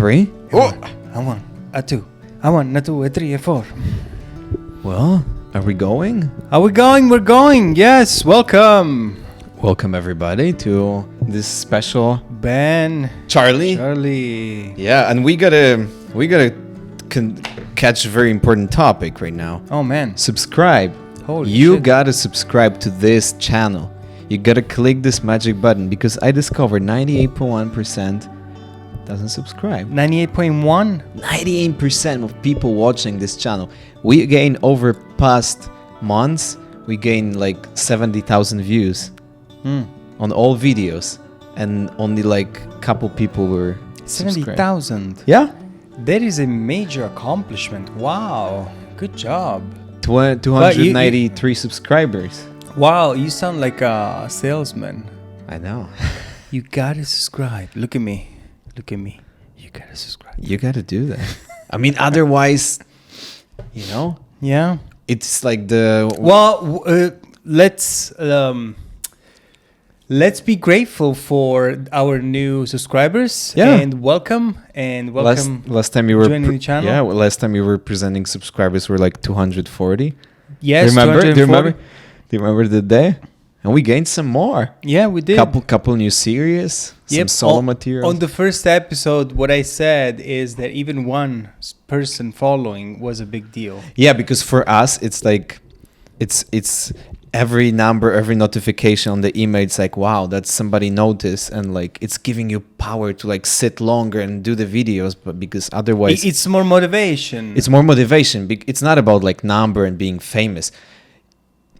3. A1, A2, A1, A2, A3, A4. Well, are we going? Are we going? We're going. Yes, welcome. Welcome everybody to this special Ben, Charlie. Yeah, and we gotta catch a very important topic right now. Oh man. Subscribe. Holy you shit. gotta subscribe to this channel. You gotta click this magic button because I discovered 98.1% doesn't subscribe. 98.1? 98% of people watching this channel. We gain over past months, we gain like 70,000 views on all videos, and only like a couple people were subscribed. 70,000. Yeah? That is a major accomplishment. Wow. Good job. 293 subscribers. Wow, you sound like a salesman. I know. You gotta subscribe. Look at me. Look at me. You gotta subscribe. You gotta do that. I mean, otherwise, you know, Yeah. it's like the... Well, let's be grateful for our new subscribers. Yeah. And welcome. Last time you were joining the channel. Yeah, last time you were presenting subscribers were like 240. Yes. Do you remember? 240. Do you remember the day? And we gained some more. Yeah, we did. Couple new series, some solo material. On the first episode, what I said is that even one person following was a big deal. Yeah, because for us, it's like, it's every number, every notification on the email. It's like, wow, that's somebody noticed, and like it's giving you power to like sit longer and do the videos. But because otherwise, It's more motivation. it's more motivation. It's not about like number and being famous.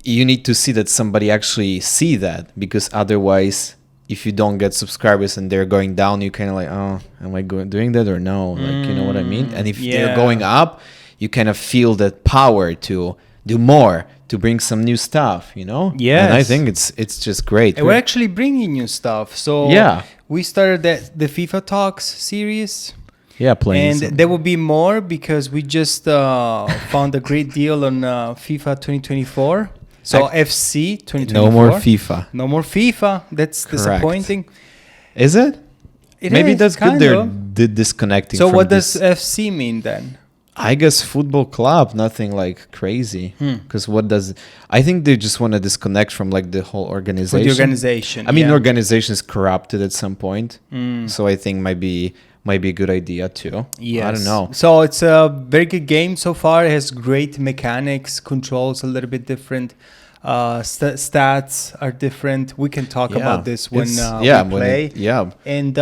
You need to see that somebody actually see that, because otherwise, if you don't get subscribers and they're going down, you kind of like, oh, am I doing that or no? Like, you know what I mean? And if they're going up, you kind of feel that power to do more, to bring some new stuff, you know? Yes. And I think it's just great. And we're actually bringing new stuff. So Yeah. we started the FIFA Talks series. Yeah, playing. And some- there will be more because we just found a great deal on FIFA 2024. So FC 2024. no more FIFA. No more FIFA. That's Correct. disappointing. Is it? Maybe is, that's kind good. They're of. disconnecting. So from what this. does FC mean then? I guess football club, nothing like crazy. Because I think they just want to disconnect from like the whole For organization. the organization. I mean, yeah. organization is corrupted at some point. So I think might be a good idea too. Yes. I don't know. So it's a very good game so far. It has great mechanics, controls a little bit different. Stats are different. We can talk about this when we play. And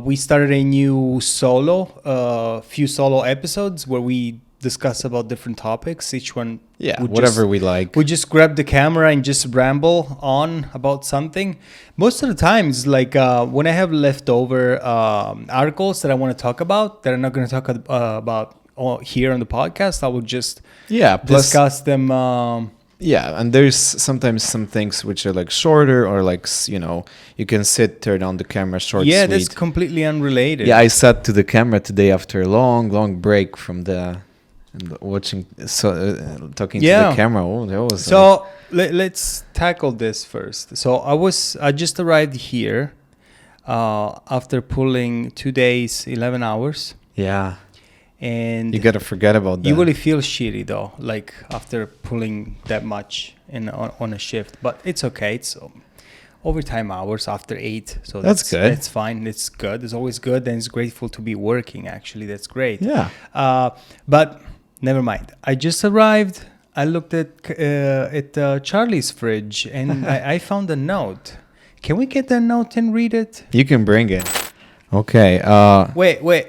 we started a new few solo episodes where we discuss about different topics. Each one, whatever we like. we just grab the camera and just ramble on about something. Most of the times, like when I have leftover articles that I want to talk about that I'm not going to talk about here on the podcast, I will just discuss them. And there's sometimes some things which are like shorter, or like, you know, you can turn on the camera short. Yeah, sweet. that's completely unrelated. Yeah, I sat to the camera today after a long break from watching, talking to the camera. Oh, that was so let's tackle this first. So I just arrived here after pulling 2 days, 11 hours. Yeah. And You gotta forget about that. you really feel shitty though, like after pulling that much on a shift. But it's okay. It's overtime hours after 8, so That's good. That's fine. It's good. It's always good, and it's grateful to be working. Actually, that's great. Yeah. But never mind. I just arrived. I looked at Charlie's fridge, and I found a note. Can we get that note and read it? You can bring it. Okay. Wait.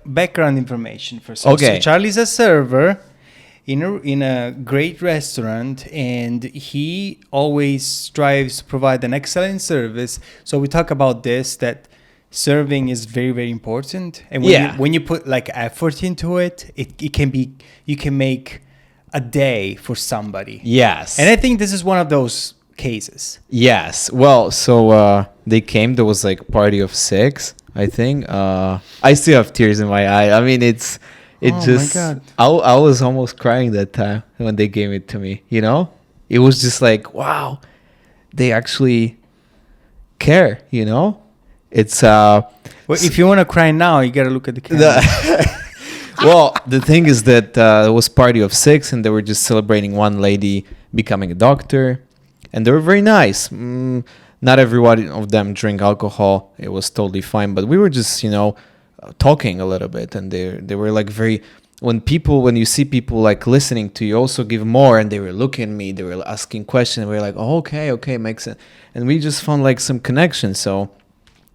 Background information first. Okay. So Charlie's a server in a great restaurant, and he always strives to provide an excellent service. So we talk about this, that serving is very, very important. And when you put like effort into it, it can be, you can make a day for somebody. Yes. And I think this is one of those cases. Yes. Well, so they came. There was like party of 6, I think. I still have tears in my eye. I mean, my God. I was almost crying that time when they gave it to me. You know, it was just like, wow, they actually care. You know, It's Well, if you want to cry now, you gotta look at the camera. well, the thing is that it was party of 6, and they were just celebrating one lady becoming a doctor, and they were very nice. Not everyone of them drink alcohol. It was totally fine, but we were just, talking a little bit, and they were like very. When you see people like listening to you, also give more, and they were looking at me, they were asking questions, and we were like, oh, okay, makes sense, and we just found like some connection. So,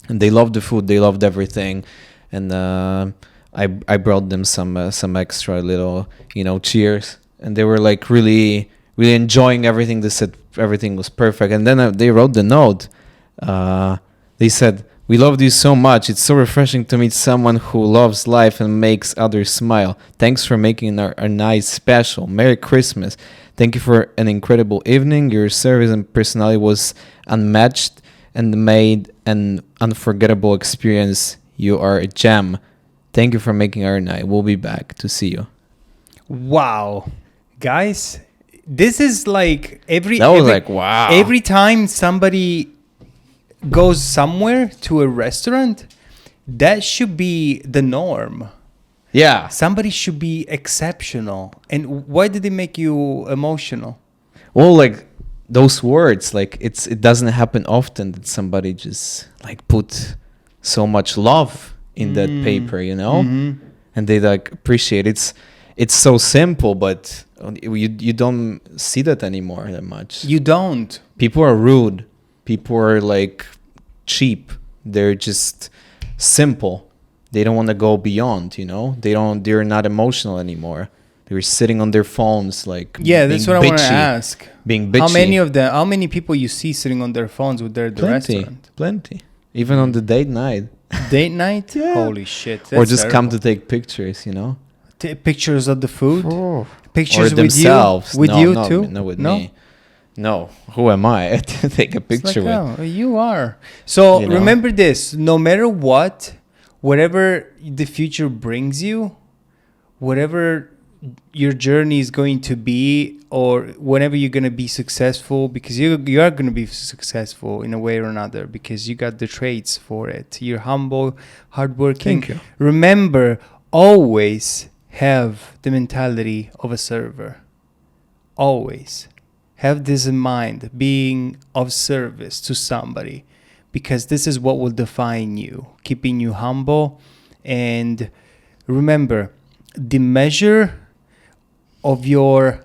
and they loved the food, they loved everything, and I brought them some extra little cheers, and they were like really really enjoying everything. They said everything was perfect, and then they wrote the note. They said, "We loved you so much. It's so refreshing to meet someone who loves life and makes others smile. Thanks for making our night special. Merry Christmas. Thank you for an incredible evening. Your service and personality was unmatched and made an unforgettable experience. You are a gem. Thank you for making our night. We'll be back to see you." Wow, guys, this is like wow. Every time somebody goes somewhere to a restaurant, that should be the norm. Yeah. Somebody should be exceptional. And why did it make you emotional? Well, like those words, like it doesn't happen often that somebody just like put so much love in that paper, and they like appreciate it. It's so simple, but you don't see that anymore that much. You don't. People are rude. People are like cheap. They're just simple. They don't want to go beyond, they're not emotional anymore. They're sitting on their phones like that's what I want to ask. Being bitchy. How many people you see sitting on their phones with the restaurant? Plenty. Even on the date night. Date night? Yeah. Holy shit. Or just come to take pictures, Pictures of the food? Oh. Pictures or themselves. With you too? No, with me. No, who am I to take a picture with? Oh, you are. So remember this, no matter what, whatever the future brings you, whatever your journey is going to be, or whenever you're going to be successful, because you are going to be successful in a way or another, because you got the traits for it. You're humble, hardworking. Thank you. Remember, always have the mentality of a server. Always. Have this in mind, being of service to somebody, because this is what will define you, keeping you humble. And remember, the measure of your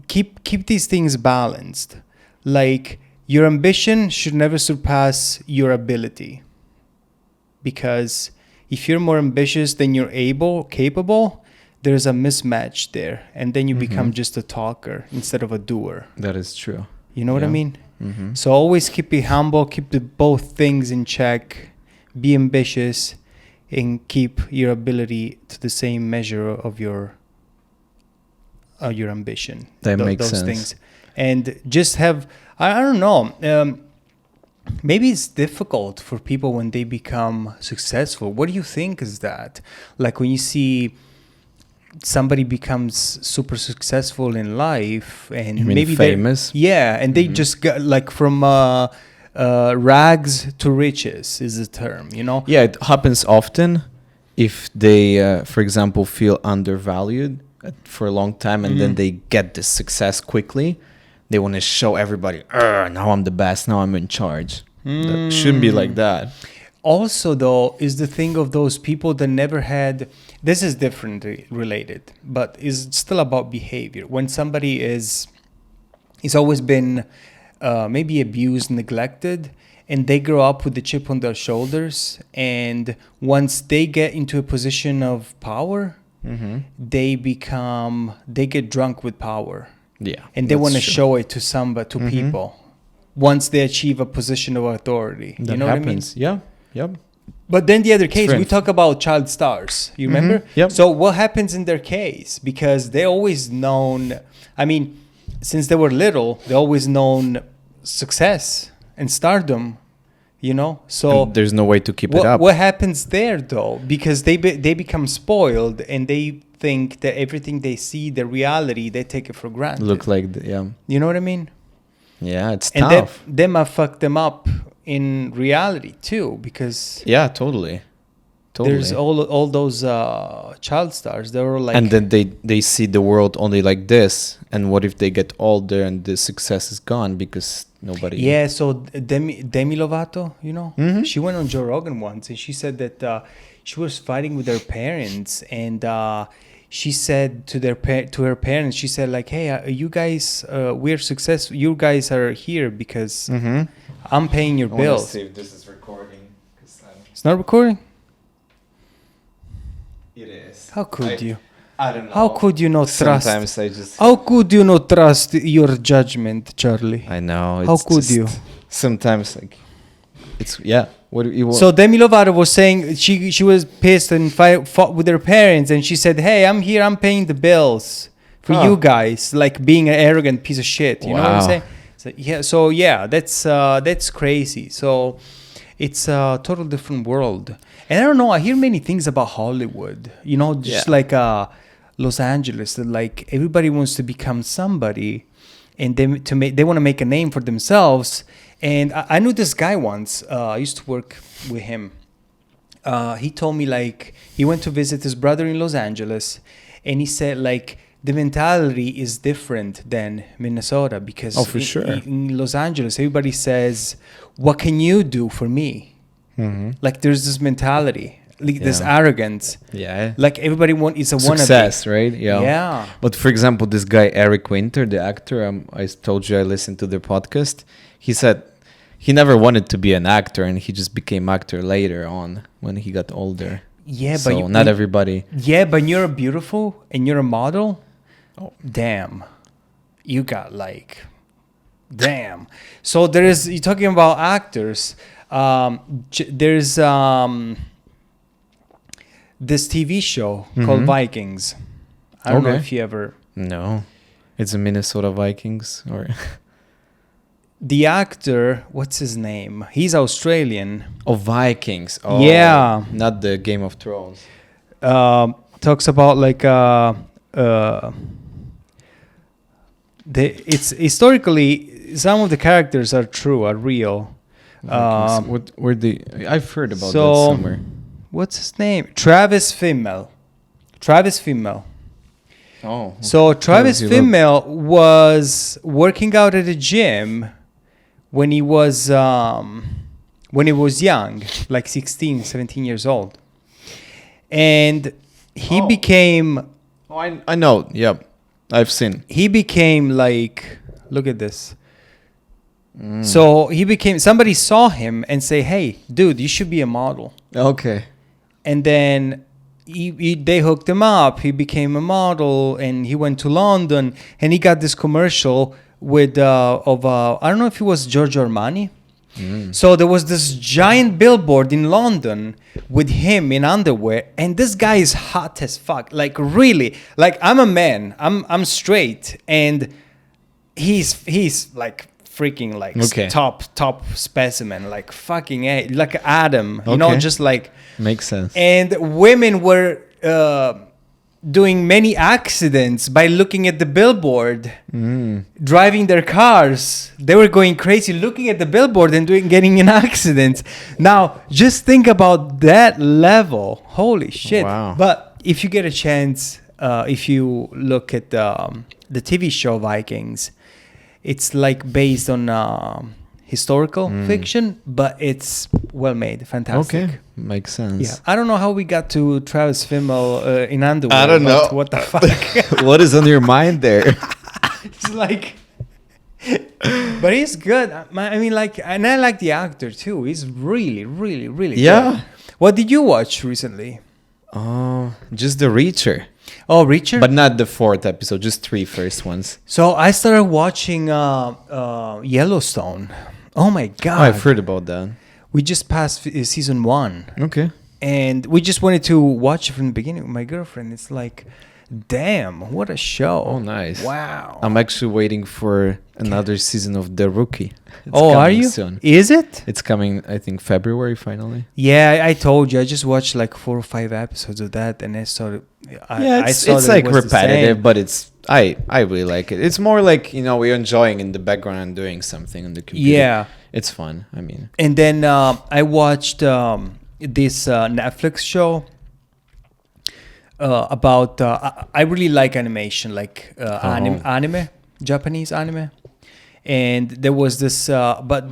keep these things balanced. Like, your ambition should never surpass your ability, because if you're more ambitious than you're capable, there's a mismatch there, and then you become just a talker instead of a doer. That is true. You know what I mean? Mm-hmm. So always keep it humble, keep both things in check, be ambitious, and keep your ability to the same measure of your ambition. That makes those sense. Things. And just have, I don't know, maybe it's difficult for people when they become successful. What do you think is that? Like when you see somebody becomes super successful in life, and you mean maybe famous, and they just got like from rags to riches is the term, Yeah, it happens often if they, for example, feel undervalued for a long time, and then they get this success quickly. They want to show everybody, now I'm the best, now I'm in charge. That shouldn't be like that. Also, though, is the thing of those people that never had, this is differently related, but is still about behavior. When somebody is always been maybe abused, neglected, and they grow up with the chip on their shoulders, and once they get into a position of power, they get drunk with power. Yeah, and they want to show it to people once they achieve a position of authority. That you know happens. what I mean? Yeah. Yep. But then the other case, we Strength. talk about child stars. You remember? Yep. So what happens in their case? Because they always known, since they were little, they always known success and stardom, So And there's no way to keep it up. What happens there, though? Because they become spoiled, and they think that everything they see, the reality, they take it for granted. Look like, You know what I mean? Yeah, it's And tough. that might fuck them up in reality too, because Yeah, totally. there's all those child stars. They were like, And then they see the world only like this. And what if they get older and the success is gone because nobody... yeah. So Demi Lovato, you know, Mhm. she went on Joe Rogan once, and she said that she was fighting with her parents, and she said to to her parents, she said like, "Hey, you guys, we're successful. You guys are here because Mm-hmm. I'm paying your bills." see if this is recording. It's not recording. It is. How could you? I don't know. How could you not trust? Sometimes I just... How could you not trust your judgment, Charlie? I know. How it's could just- you? Sometimes like... It's... Yeah. What do you want? So Demi Lovato was saying she was pissed and fought with her parents, and she said, "Hey, I'm here. I'm paying the bills for Huh. you guys." Like being an arrogant piece of shit. You know what I'm Wow. saying? So yeah, that's crazy. So it's a total different world. And I don't know. I hear many things about Hollywood. You know, just Yeah. like Los Angeles, that like everybody wants to become somebody, and they want to make a name for themselves. And I knew this guy once. I used to work with him. He told me like he went to visit his brother in Los Angeles, and he said like the mentality is different than Minnesota, because Oh, for sure. in Los Angeles everybody says, "What can you do for me?" Mm-hmm. Like there's this mentality, like this Yeah. arrogance. Yeah. Like everybody is a Success, right? wannabe. Yeah. But for example, this guy Eric Winter, the actor, I told you I listened to their podcast. He said he never wanted to be an actor, and he just became actor later on when he got older. Yeah, So but not everybody. Yeah, but you're beautiful and you're a model. Oh. Damn, you got like, damn. So you're talking about actors. There's this TV show called Mhm. Vikings. I don't know Okay. if you ever. No, it's the Minnesota Vikings or The actor, what's his name? He's Australian. Vikings. Oh, Yeah. not the Game of Thrones. Talks about like it's historically some of the characters are true, are real. Vikings. What were the? I've heard about that so- somewhere. What's his name? Travis Fimmel. Travis Fimmel. Oh, So Travis does he look? Fimmel was working out at a gym when he was young, like 16, 17 years old. And he Oh. became Oh, I know. Yep, I've seen. like, look at this. Mm. So somebody saw him and say, "Hey, dude, you should be a model." Okay. And then they hooked him up. He became a model, and he went to London, and he got this commercial with I don't know if it was Giorgio Armani. So there was this giant billboard in London with him in underwear, and this guy is hot as fuck. Like really, like I'm a man, I'm straight, and he's like freaking like Okay. top specimen, like fucking like Adam, you know, Okay. just like. Makes sense. And women were doing many accidents by looking at the billboard, driving their cars. They were going crazy looking at the billboard and getting in accidents. Now, just think about that level. Holy shit. Wow. But if you get a chance, if you look at the TV show Vikings, it's like based on historical fiction, but it's well made, fantastic. Okay, makes sense. Yeah, I don't know how we got to Travis Fimmel in underwear. I don't but know. what the fuck. What is on your mind there? It's like, but he's good. I mean, like, and I like the actor too. He's really, really, really Yeah. good. What did you watch recently? Just the Reacher, Oh, Richard. but not the fourth episode. Just three first ones. So I started watching Yellowstone. Oh my god! Oh, I've heard about that. We just passed season 1. Okay. And we just wanted to watch it from the beginning with my girlfriend. It's like, damn, what a show. Oh, nice. Wow. I'm actually waiting for another season of The Rookie. It's are coming you? soon. Is it? It's coming, I think, February finally. Yeah, I told you. I just watched like 4 or 5 episodes of that, and I saw Yeah, I it's saw that it like was the repetitive, same. but it's I really like it. It's more like, we're enjoying in the background and doing something on the computer. Yeah. It's fun. I mean, And then I watched this Netflix show about. I really like animation, like anime, Japanese anime. And there was this, but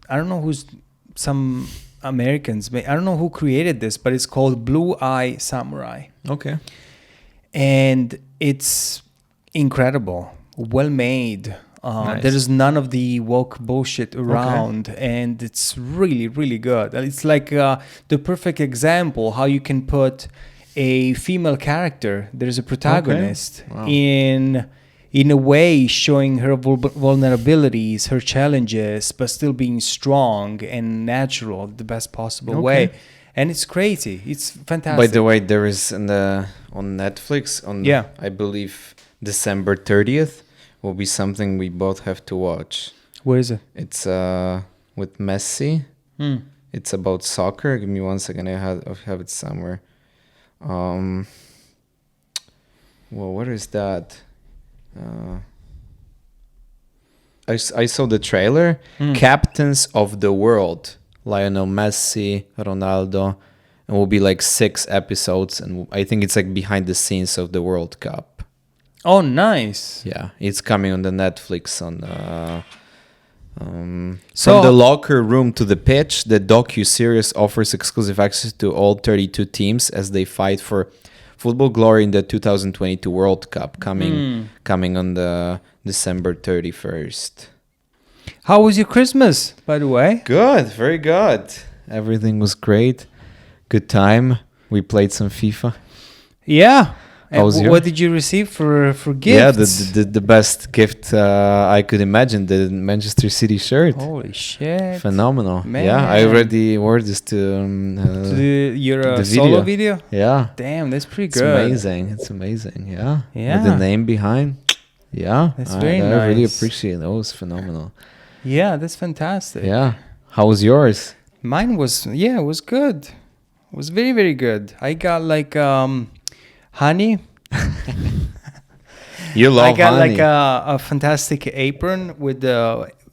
I don't know who's some Americans. I don't know who created this, but it's called Blue Eye Samurai, okay. and it's incredible, well made. Nice. There is none of the woke bullshit around, and it's really, really good. It's like the perfect example how you can put a female character. There's a protagonist Wow. in a way showing her vulnerabilities, her challenges, but still being strong and natural, the best possible way. And it's crazy. It's fantastic. By the way, there is on Netflix Yeah. I believe December 30th will be something we both have to watch. Where is it? It's with Messi. It's about soccer. Give me 1 second. I have it somewhere. Well, what is that? I saw the trailer. Captains of the World. Lionel Messi, Ronaldo. And will be like 6 episodes. And I think it's like behind the scenes of the World Cup. Oh, nice. Yeah, it's coming on the Netflix on So- From the locker room to the pitch, the docu-series offers exclusive access to all 32 teams as they fight for football glory in the 2022 World Cup coming on the December 31st. How was your Christmas, by the way? Good, very good. Everything was great. Good time. We played some FIFA. Yeah. How was What did you receive for gifts? Yeah, the best gift I could imagine, the Manchester City shirt. Holy shit. Phenomenal. Man. Yeah, I already wore this to Your the solo video. video? Yeah, Damn, that's pretty it's good. amazing. It's amazing. Yeah. Yeah. With the name behind. Yeah. That's very I really nice. appreciate it. That was phenomenal. Yeah, that's fantastic. Yeah. How was yours? Mine was, it was good. It was very, very good. I got like honey. You love I got honey. like a fantastic apron with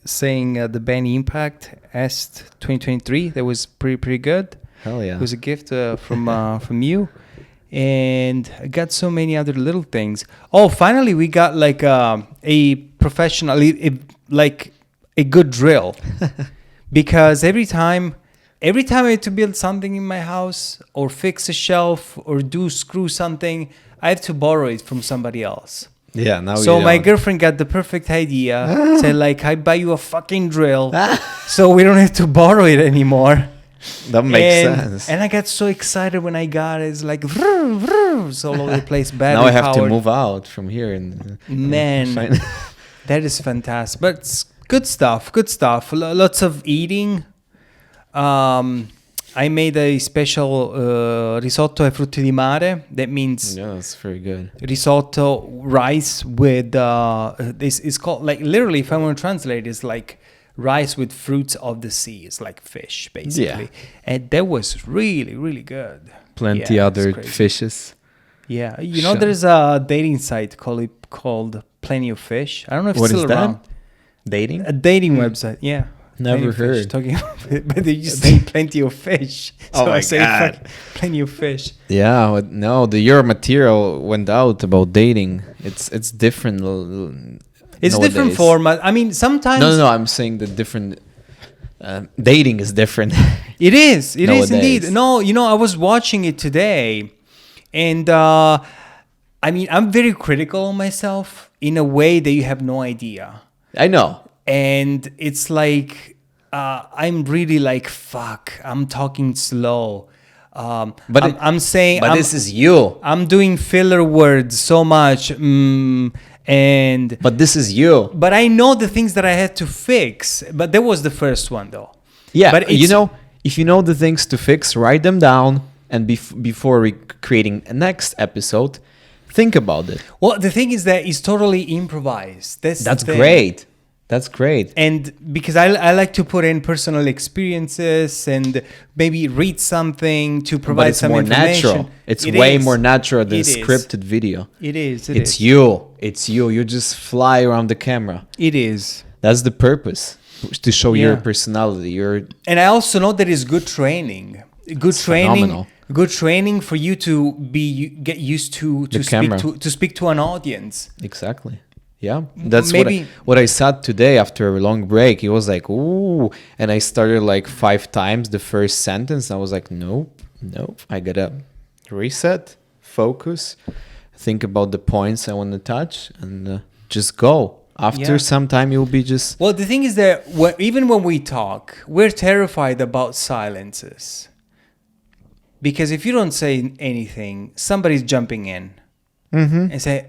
saying the band Impact Est 2023. That was pretty good. Hell yeah. It was a gift from you, and I got so many other little things. Oh, finally we got like a professional, like a good drill, because every time I had to build something in my house or fix a shelf or screw something, I have to borrow it from somebody else. Yeah, now So you my don't. girlfriend got the perfect idea. Said like, I buy you a fucking drill, so we don't have to borrow it anymore. That makes sense. And I got so excited when I got it. It's like, vroom, vroom, it's all over the place. Battery Now I have to powered. move out from here and Man, find- that is fantastic. But it's good stuff. Good stuff. Lots of eating. I made a special risotto ai frutti di mare. That means yeah, it's very good. risotto rice with this is called, like, literally, if I want to translate, it's like rice with fruits of the sea. It's like fish, basically. Yeah. And that was really, really good. Plenty Yeah, it's other crazy. fishes. Yeah, you know, Sure. there's a dating site called Plenty of Fish. I don't know if What it's is still that? around. Dating? A dating website, yeah. Never Plenty of Fish, heard. talking about, but they just say Plenty of Fish. Oh my I say God. Plenty of Fish. Yeah, no, your material went out about dating. It's different. It's different nowadays. format. I mean, sometimes No, I'm saying the different. Dating is different. It is. It is indeed. Nowadays. No, you know, I was watching it today, and I mean, I'm very critical on myself in a way that you have no idea. I know. And it's like I'm really like, fuck. I'm talking slow. But I'm saying, But this is you. I'm doing filler words so much, and But this is you. but I know the things that I had to fix. But that was the first one, though. Yeah, But but you it's- know, if you know the things to fix, write them down, and before creating a next episode, think about it. Well, the thing is that it's totally improvised. That's That's the thing. great. That's great. And because I like to put in personal experiences and maybe read something to But provide it's some more information. natural. It's It way is. more natural than It is. scripted video. It is. It's you. It's you. You just fly around the camera. It is. That's the purpose, to show your Yeah. personality. And I also know that it's good training. Good It's training. phenomenal. Good training for you to get used to The speak camera. to speak to an audience. Exactly. Yeah, that's Maybe- what I said today after a long break. It was like, ooh, and I started like 5 times the first sentence. I was like, nope. I gotta reset, focus, think about the points I want to touch, and just go. After Yeah. some time, you'll be just Well, the thing is that even when we talk, we're terrified about silences. Because if you don't say anything, somebody's jumping in and say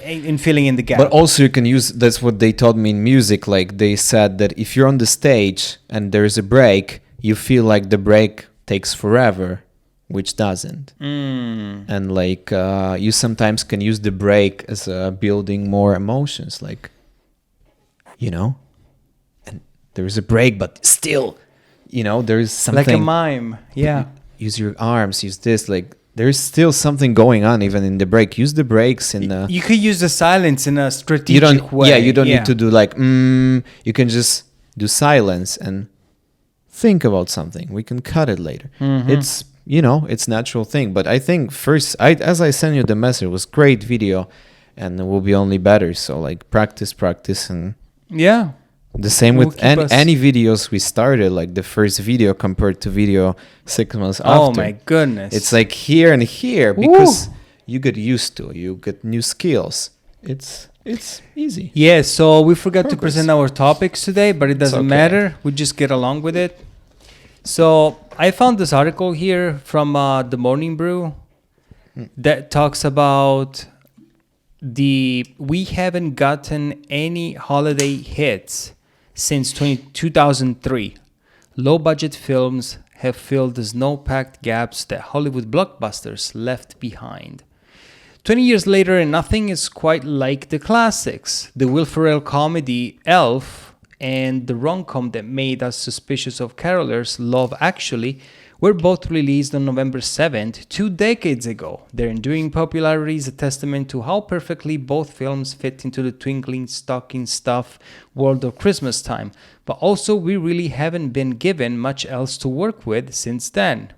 and filling in the gap. But also you can use, that's what they taught me in music. Like they said that if you're on the stage and there's a break, you feel like the break takes forever, which doesn't. And like you sometimes can use the break as building more emotions, like, you know, and there's a break, but still, you know, there's something. like a mime. Yeah. Use your arms, use this, like there's still something going on even in the break. Use the breaks in the... You could use the silence in a strategic You don't, way. yeah, you don't need to do like, you can just do silence and think about something. We can cut it later. It's, you know, it's natural thing. But I think first, as I sent you the message, it was great video and it will be only better. So like practice, and Yeah. the same Will with keep us- any videos we started, like the first video compared to video 6 months Oh after. my goodness. It's like here and here because you get used to it. You get new skills. It's easy. Yeah, so we forgot to Progress. present our topics today, but it doesn't okay. matter. We just get along with it. So I found this article here from the Morning Brew that talks about we haven't gotten any holiday hits since 2003. Low budget films have filled the snow-packed gaps that Hollywood blockbusters left behind. 20 years later, and nothing is quite like the classics. The Will Ferrell comedy Elf and the rom-com that made us suspicious of carolers, Love Actually, were both released on November 7th, 2 decades ago. Their enduring popularity is a testament to how perfectly both films fit into the twinkling stocking stuff world of Christmas time. But also, we really haven't been given much else to work with since then.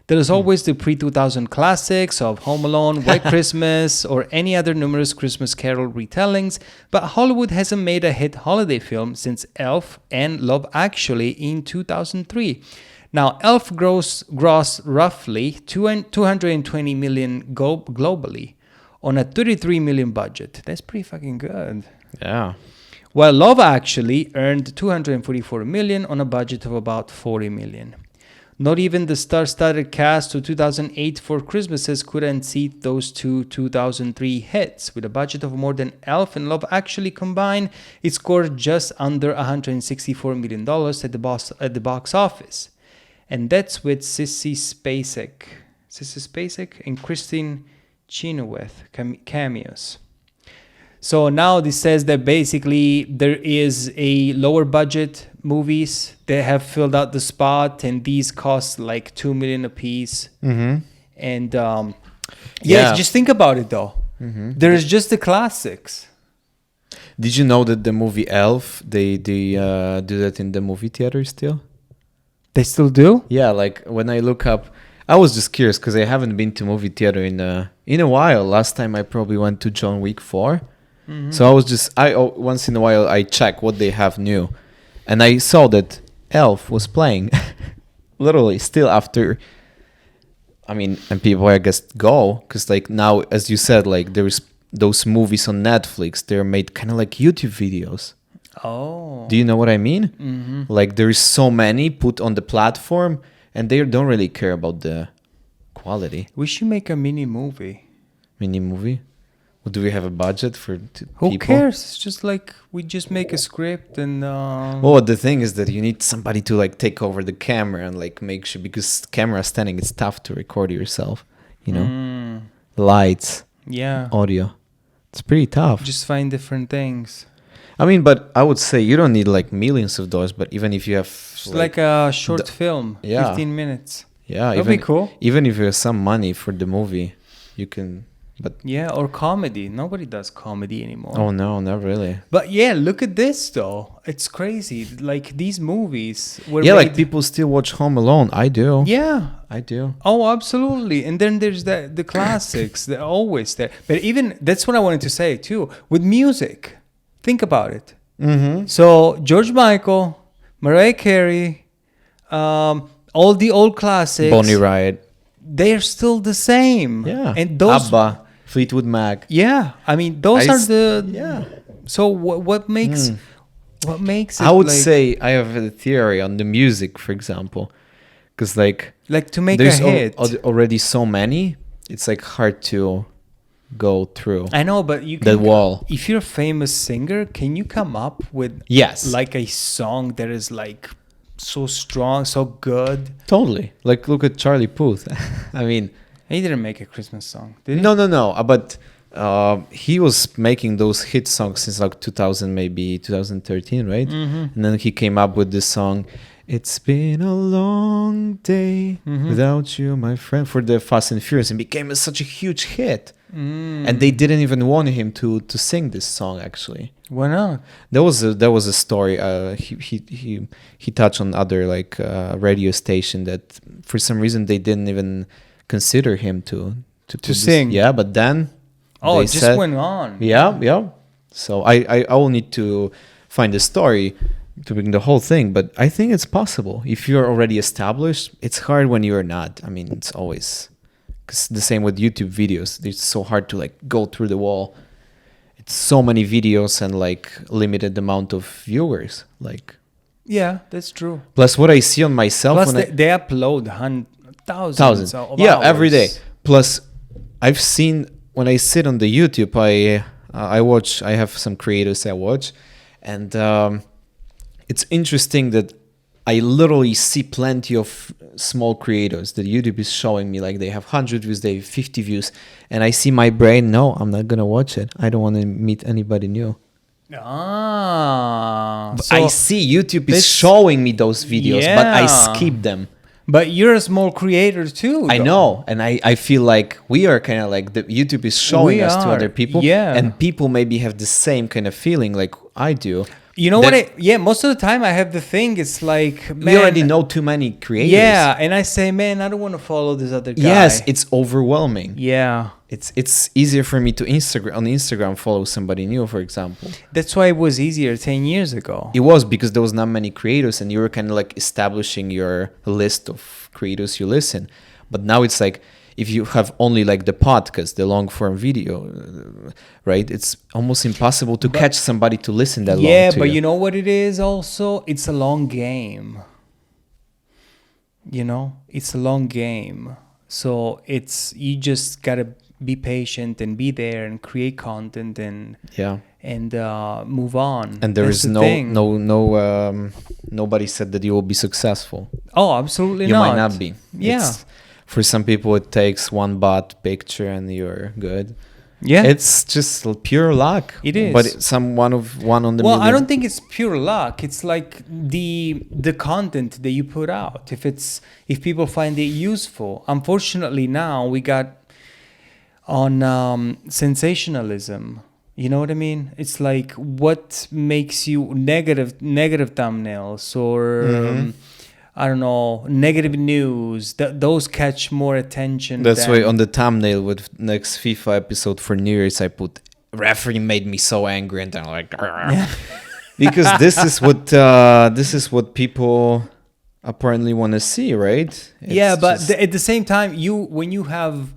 There is always the pre-2000 classics of Home Alone, White Christmas, or any other numerous Christmas Carol retellings, but Hollywood hasn't made a hit holiday film since Elf and Love Actually in 2003. Now, Elf grossed roughly $220 million globally on a $33 million budget. That's pretty fucking good. Yeah. While Love Actually earned $244 million on a budget of about $40 million. Not even the star-studded cast of 2008 Four Christmases could unseat those two 2003 hits. With a budget of more than Elf and Love Actually combined, it scored just under $164 million at the box office. And that's with Sissy Spacek and Christine Chenoweth cameos. So now this says that basically there is a lower budget movies that have filled out the spot, and these cost like $2 million a piece. And Yeah. just think about it though. There's just the classics. Did you know that the movie Elf, they do that in the movie theater still? They still do? Yeah, like when I look up, I was just curious because I haven't been to movie theater in a while. Last time I probably went to John Wick 4. So I was just, once in a while I check what they have new. And I saw that Elf was playing literally still after, I mean, and people I guess go, because like now, as you said, like there's those movies on Netflix, they're made kind of like YouTube videos. Oh. Do you know what I mean? Like there's so many put on the platform and they don't really care about the quality. We should make a mini movie. Mini movie? Well, do we have a budget for Who people? cares? It's just like we just make a script and Well, the thing is that you need somebody to like take over the camera and like make sure, because camera standing, it's tough to record yourself, you know? Lights, yeah. audio. It's pretty tough. Just find different things. I mean, but I would say you don't need like millions of dollars, but even if you have It's like a short film, yeah. 15 minutes. yeah, That'd even be cool. even if you have some money for the movie, you can. But Yeah, or comedy. Nobody does comedy anymore. oh no, not really. But yeah, look at this though. It's crazy. Like these movies were Yeah, like made- people still watch Home Alone. I do. Yeah. I do. Oh, absolutely. And then there's the classics. They're always there. But even that's what I wanted to say too. With music, think about it. Mm-hmm. So George Michael, Mariah Carey, all the old classics. Bonnie Raitt. They're still the same. Yeah. And those. ABBA, Fleetwood Mac. Yeah. I mean, those I are s- the. Yeah. So what makes it? I would like, say I have a theory on the music, for example, because like to make there's a hit. already so many. It's like hard to go through I know, but you that can. wall. If you're a famous singer, can you come up with Yes, like a song that is like so strong, so good? totally. Like look at Charlie Puth. I mean, He didn't make a Christmas song, did he? no. But he was making those hit songs since like 2000, maybe 2013, right? Mm-hmm. And then he came up with this song. It's been a long day Mm-hmm. without you, my friend, for the Fast and Furious, and became such a huge hit. Mm. And they didn't even want him to sing this song. Actually, Why not? there was a story. He touched on other like radio station that for some reason they didn't even consider him to put this- sing. Yeah, but then Oh, they it just said- went on. Yeah. So I will need to find the story to bring the whole thing, but I think it's possible. If you're already established, it's hard when you're not. I mean, it's always because the same with YouTube videos. It's so hard to like go through the wall. It's so many videos and like limited amount of viewers. Like Yeah, that's true. plus what I see on myself Plus, when they upload thousands. thousands. Of Yeah, every day. hours. Plus, I've seen when I sit on the YouTube, I watch. I have some creators I watch, and it's interesting that I literally see plenty of small creators that YouTube is showing me. Like they have 100 views, they have 50 views, and I see my brain. No, I'm not gonna watch it. I don't want to meet anybody new. Ah, But so, I see YouTube is this- showing me those videos, but I Yeah. skip them. but you're a small creator too. I though. know, and I feel like we are kind of like the YouTube is showing We us to are, other people, yeah. and people maybe have the same kind of feeling like I do. You know That- what? Yeah, most of the time I have the thing. It's like, man, We already know too many creators. Yeah, and I say, man, I don't want to follow this other guy. Yes, it's overwhelming. yeah. It's easier for me to Instagram follow somebody new, for example. That's why it was easier 10 years ago. It was because there was not many creators, and you were kind of like establishing your list of creators you listen. But now it's like if you have only like the podcast, the long form video, right? It's almost impossible to catch somebody to listen that long. Yeah, to but you know what it is also? It's a long game. You know, it's a long game. So it's, you just gotta be patient and be there and create content and yeah. move on. And there That's is the no thing. nobody said that you will be successful. Oh, absolutely You not. might not be. Yeah. It's- for some people, it takes one bot picture and you're good. Yeah. It's just pure luck. It is. But one on the Well, million. I don't think it's pure luck. It's like the content that you put out. If people find it useful. Unfortunately, now we got on sensationalism. You know what I mean? It's like what makes you negative thumbnails or I don't know, negative news. Those catch more attention. That's than, why on the thumbnail with next FIFA episode for New Year's, I put referee made me so angry, and then like because this is what people apparently want to see, right? Yeah, It's but just- at the same time, when you have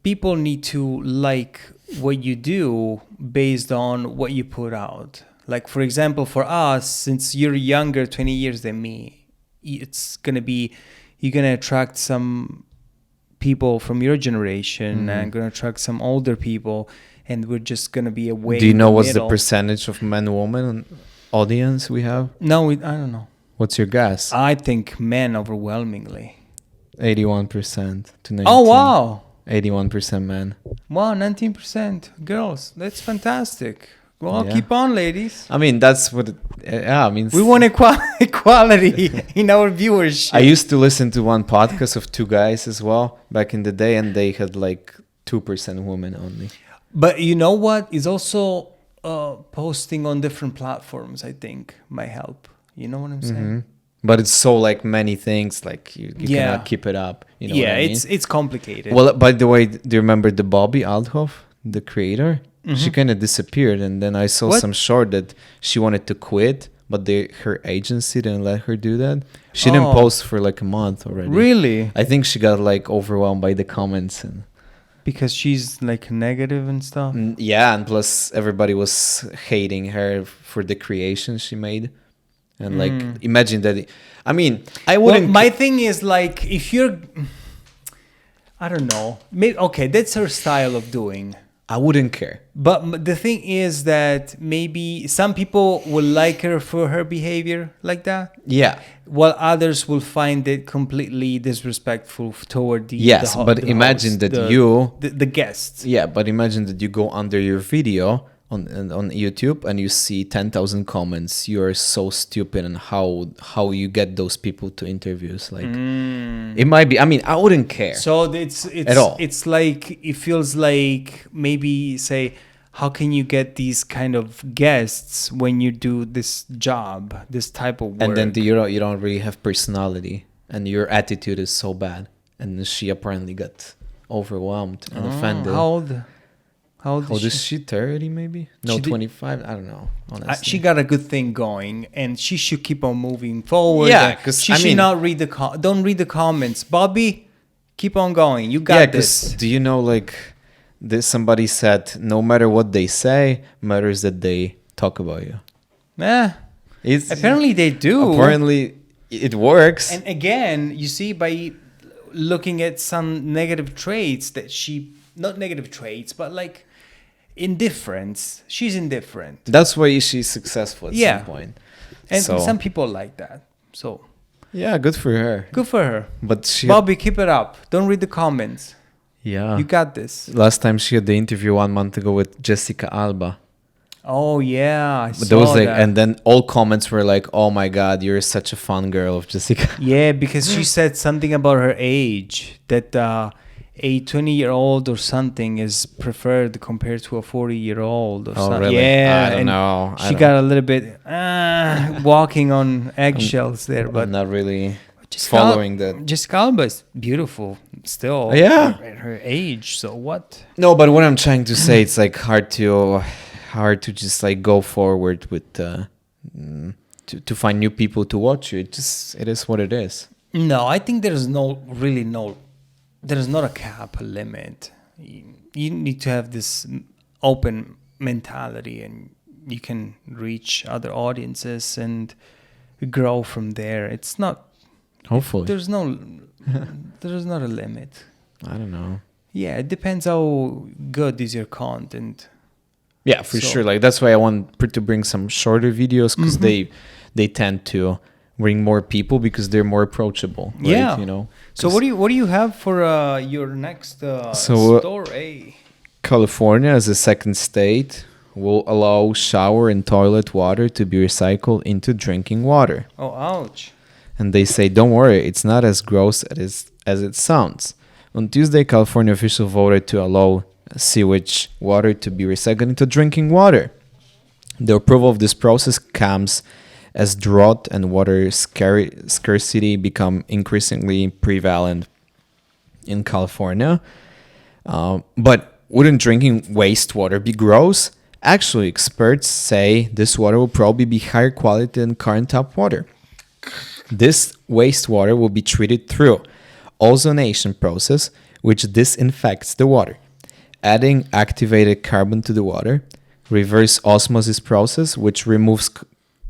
people need to like what you do based on what you put out. Like, for example, for us, since you're younger 20 years than me, it's going to be, you're going to attract some people from your generation and going to attract some older people. And we're just going to be away. Do you know what's the middle. percentage of men woman audience we have? No, I don't know. What's your guess? I think men overwhelmingly. 81% to 19. Oh, wow. 81% men. Wow, 19% girls. That's fantastic. Well, Yeah. keep on, ladies. I mean, that's what. Yeah, I mean, We want equality in our viewership. I used to listen to one podcast of two guys as well back in the day, and they had like 2% women only. But you know what? Is also posting on different platforms, I think, might help. You know what I'm saying? But it's so like many things, like you Yeah. cannot keep it up. You know Yeah, what I mean? it's complicated. Well, by the way, do you remember the Bobby Althoff, the creator? She kind of disappeared, and then I saw What? some short that she wanted to quit, but her agency didn't let her do that. She didn't Oh. post for like a month already. Really? I think she got like overwhelmed by the comments and Because she's like negative and stuff. yeah, and plus everybody was hating her for the creation she made. And like imagine that. I mean, I Well, wouldn't. my thing is like if you're, I don't know. Maybe, okay, that's her style of doing. I wouldn't care. But the thing is that maybe some people will like her for her behavior like that, Yeah. while others will find it completely disrespectful toward the Yes, the but the imagine host, that the guests. Yeah, but imagine that you go under your video on YouTube and you see 10,000 comments. You are so stupid, and how you get those people to interviews. Like it might be. I mean, I wouldn't care. So it's At all. It's like it feels like maybe say, how can you get these kind of guests when you do this job, this type of work? And then you don't really have personality, and your attitude is so bad. And she apparently got overwhelmed and offended. How old? How old How is is she? she? 30 maybe? No, She did- 25. I don't know. Honestly, She got a good thing going, and she should keep on moving forward. Yeah, and 'cause, she I should mean- not read don't read the comments, Bobby. Keep on going. You got yeah, this. because do you know, like, somebody said, no matter what they say, matters that they talk about you. It's Apparently they do. apparently it works. And again, you see by looking at some negative traits that not negative traits, but like indifference. She's indifferent. That's why she's successful at Yeah. some point. And So- some people like that. So Yeah, good for her. good for her. But she, Bobby, keep it up. Don't read the comments. yeah. You got this. Last time she had the interview 1 month ago with Jessica Alba. Oh yeah, I But saw there was like, that. and then all comments were like, "Oh my God, you're such a fun girl of Jessica." Yeah, because she said something about her age, that a 20-year-old or something is preferred compared to a 40-year-old or Oh, something. really? Yeah, I don't and know. I She don't- got a little bit walking on eggshells there, I'm but not really Jessica following that. Jessica Alba is beautiful still. Yeah. At her age, so what? No, but what I'm trying to say, it's like hard to just like go forward with to find new people to watch you. It is what it is. No, I think there's not a cap, a limit. You need to have this open mentality, and you can reach other audiences and grow from there. It's not. Hopefully, There's not a limit. I don't know. Yeah, it depends how good is your content. Yeah, for So- sure. Like that's why I want to bring some shorter videos because they tend to bring more people because they're more approachable. Right? Yeah. You know. So what do you have for your next So, story? California, as a second state, will allow shower and toilet water to be recycled into drinking water. Oh, ouch. And they say, don't worry, it's not as gross as it sounds. On Tuesday, California officials voted to allow sewage water to be recycled into drinking water. The approval of this process comes as drought and water scarcity become increasingly prevalent in California. But wouldn't drinking wastewater be gross? Actually, experts say this water will probably be higher quality than current tap water. This wastewater will be treated through ozonation process, which disinfects the water, adding activated carbon to the water, reverse osmosis process, which removes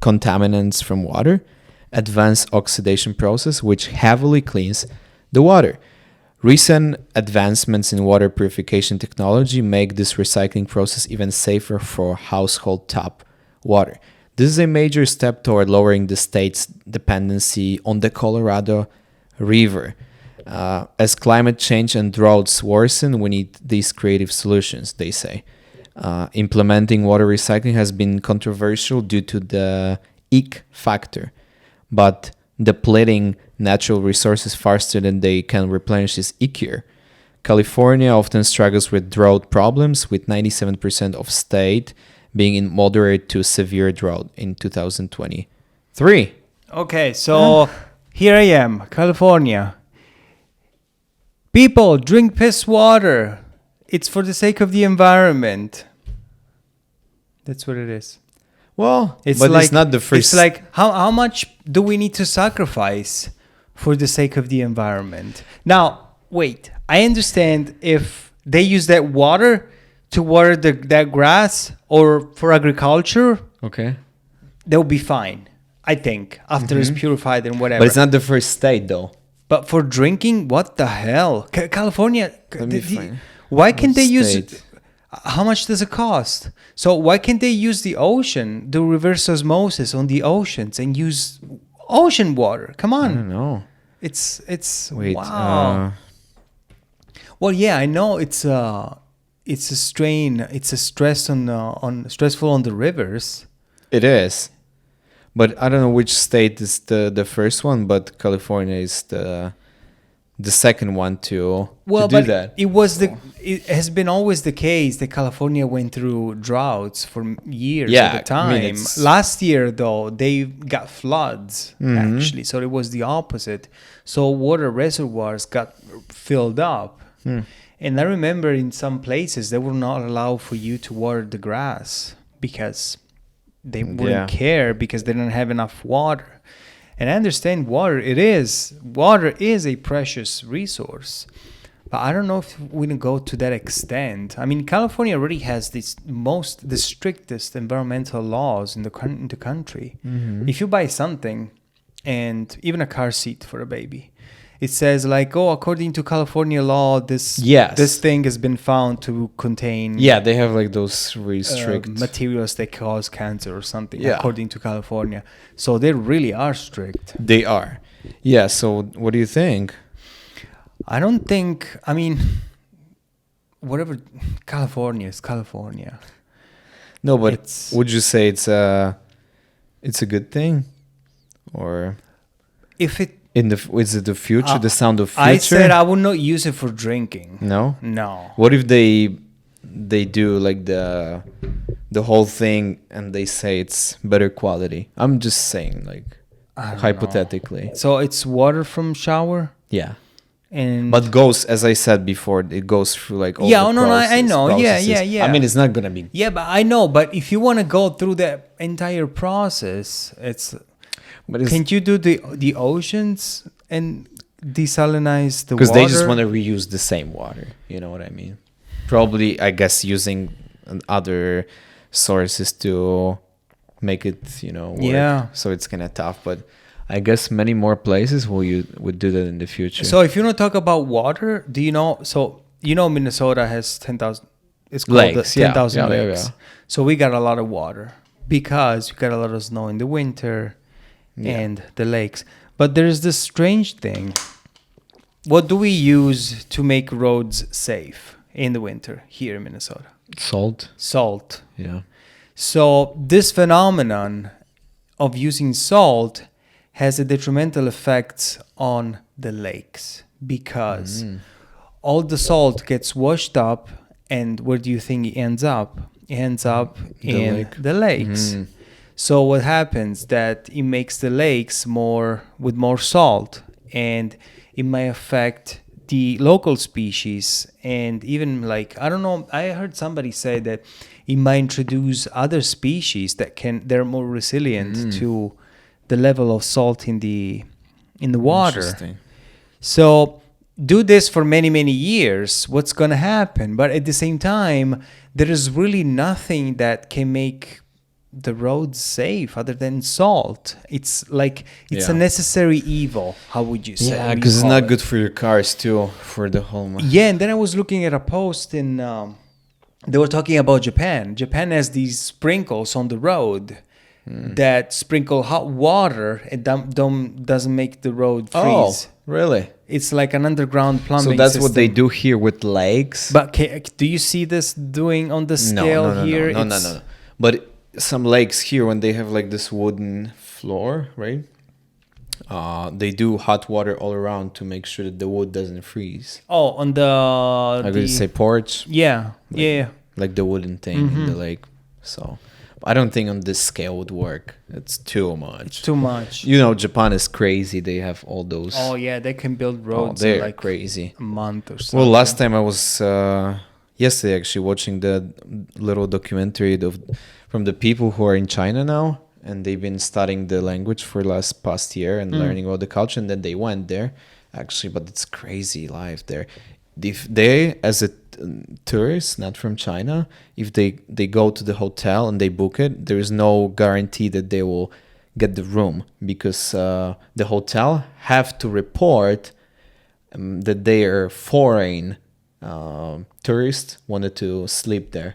contaminants from water, advanced oxidation process, which heavily cleans the water. Recent advancements in water purification technology make this recycling process even safer for household tap water. This is a major step toward lowering the state's dependency on the Colorado River. As climate change and droughts worsen, we need these creative solutions, they say. Implementing water recycling has been controversial due to the ick factor, but depleting natural resources faster than they can replenish is ickier. California often struggles with drought problems, with 97% of state being in moderate to severe drought in 2023. Okay, so here I am, California. People drink piss water. It's for the sake of the environment. That's what it is. Well, It's but like, it's not the first. It's like how much do we need to sacrifice for the sake of the environment? Now, wait. I understand if they use that water to water that grass or for agriculture, Okay. they'll be fine. I think after it's purified and whatever. But it's not the first state, though. But for drinking, what the hell? California, Let me find why can't they use state. it? How much does it cost? So why can't they use the ocean, do reverse osmosis on the oceans and use ocean water? Come I don't on. know. It's Wait. wow. Well, yeah, I know it's a strain, it's a stress on stressful on the rivers. It is. But I don't know which state is the first one, but California is the second one to Well, do but that. it has been always the case that California went through droughts for years Yeah, at a time. I mean, it's- Last year, though, they got floods Mm-hmm. actually, so it was the opposite. So water reservoirs got filled up, Hmm. and I remember in some places they were not allowed for you to water the grass because they wouldn't Yeah. care because they didn't have enough water. And I understand water is a precious resource, but I don't know if we can go to that extent. I mean, California already has the strictest environmental laws in the country. Mm-hmm. If you buy something, and even a car seat for a baby, it says like, oh, according to California law, this thing has been found to contain Yeah, they have like those really strict. materials that cause cancer or something, Yeah. according to California. So they really are strict. They are. Yeah. So what do you think? I don't think, I mean, whatever, California is California. No, but It's- would you say it's a good thing, or If it, is it the future, the sound of future? I said I would not use it for drinking. No. No. What if they do like the whole thing and they say it's better quality? I'm just saying, like, I don't hypothetically. So it's water from shower Yeah. and But goes, as I said before, it goes through like all Yeah, the no, I process- know. Yeah, processes. yeah. I mean, it's not gonna be. yeah, but I know. But if you want to go through that entire process, it's But it's can you do the oceans and desalinize the water? because they just want to reuse the same water. You know what I mean? Probably, I guess, using other sources to make it, work. Yeah. So it's kind of tough, but I guess many more places would do that in the future. So if you want to talk about water, do you know? So Minnesota has 10,000. It's called Lakes, the yeah. 10,000 Yeah, yeah, lakes. yeah. So we got a lot of water because we got a lot of snow in the winter Yeah. and the lakes. But there's this strange thing. What do we use to make roads safe in the winter here in Minnesota? Salt. Salt. Yeah. So this phenomenon of using salt has a detrimental effect on the lakes because all the salt gets washed up, and where do you think it ends up? It ends up in lake. the lakes. Mhm. So what happens that it makes the lakes with more salt, and it may affect the local species, and even like I don't know, I heard somebody say that it might introduce other species they're more resilient to the level of salt in the water. Interesting. So do this for many, many years, what's going to happen? But at the same time, there is really nothing that can make the roads safe other than salt. It's like it's a Yeah. necessary evil. How would you say? Yeah, What do you because it's call not it? good for your cars too, for the whole. Yeah, and then I was looking at a post in. They were talking about Japan. Japan has these sprinkles on the road that sprinkle hot water and doesn't make the road freeze. Oh, really? It's like an underground plumbing So that's system. what they do here with lakes. But do you see this doing on the scale here? No. But some lakes here, when they have like this wooden floor, right? They do hot water all around to make sure that the wood doesn't freeze. Oh, on the. I would say porch, Yeah, Like- yeah. like the wooden thing in the lake. So I don't think on this scale would work. It's too much. Too much. You know, Japan is crazy. They have all those. Oh yeah, they can build Oh, roads in they're like crazy. a month or something. Well, last time I was yesterday actually watching the little documentary from the people who are in China now, and they've been studying the language for past year and learning about the culture, and then they went there actually. But it's crazy life there. If they, as a tourist, not from China, if they go to the hotel and they book it, there is no guarantee that they will get the room, because the hotel have to report that they are foreign tourists wanted to sleep there.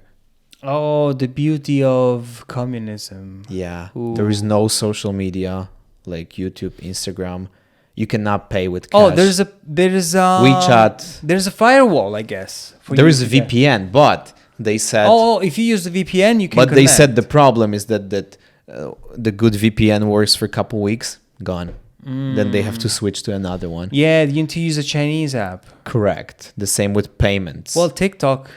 Oh, the beauty of communism. Yeah, Ooh. there is no social media like YouTube, Instagram. You cannot pay with cash. Oh, there's a WeChat. There's a firewall, I guess. There is a VPN, but they said. Oh, if you use the VPN, you can. But they connect. said the problem is that the good VPN works for a couple weeks, gone. Then they have to switch to another one. Yeah, you need to use a Chinese app. Correct. The same with payments. Well, TikTok,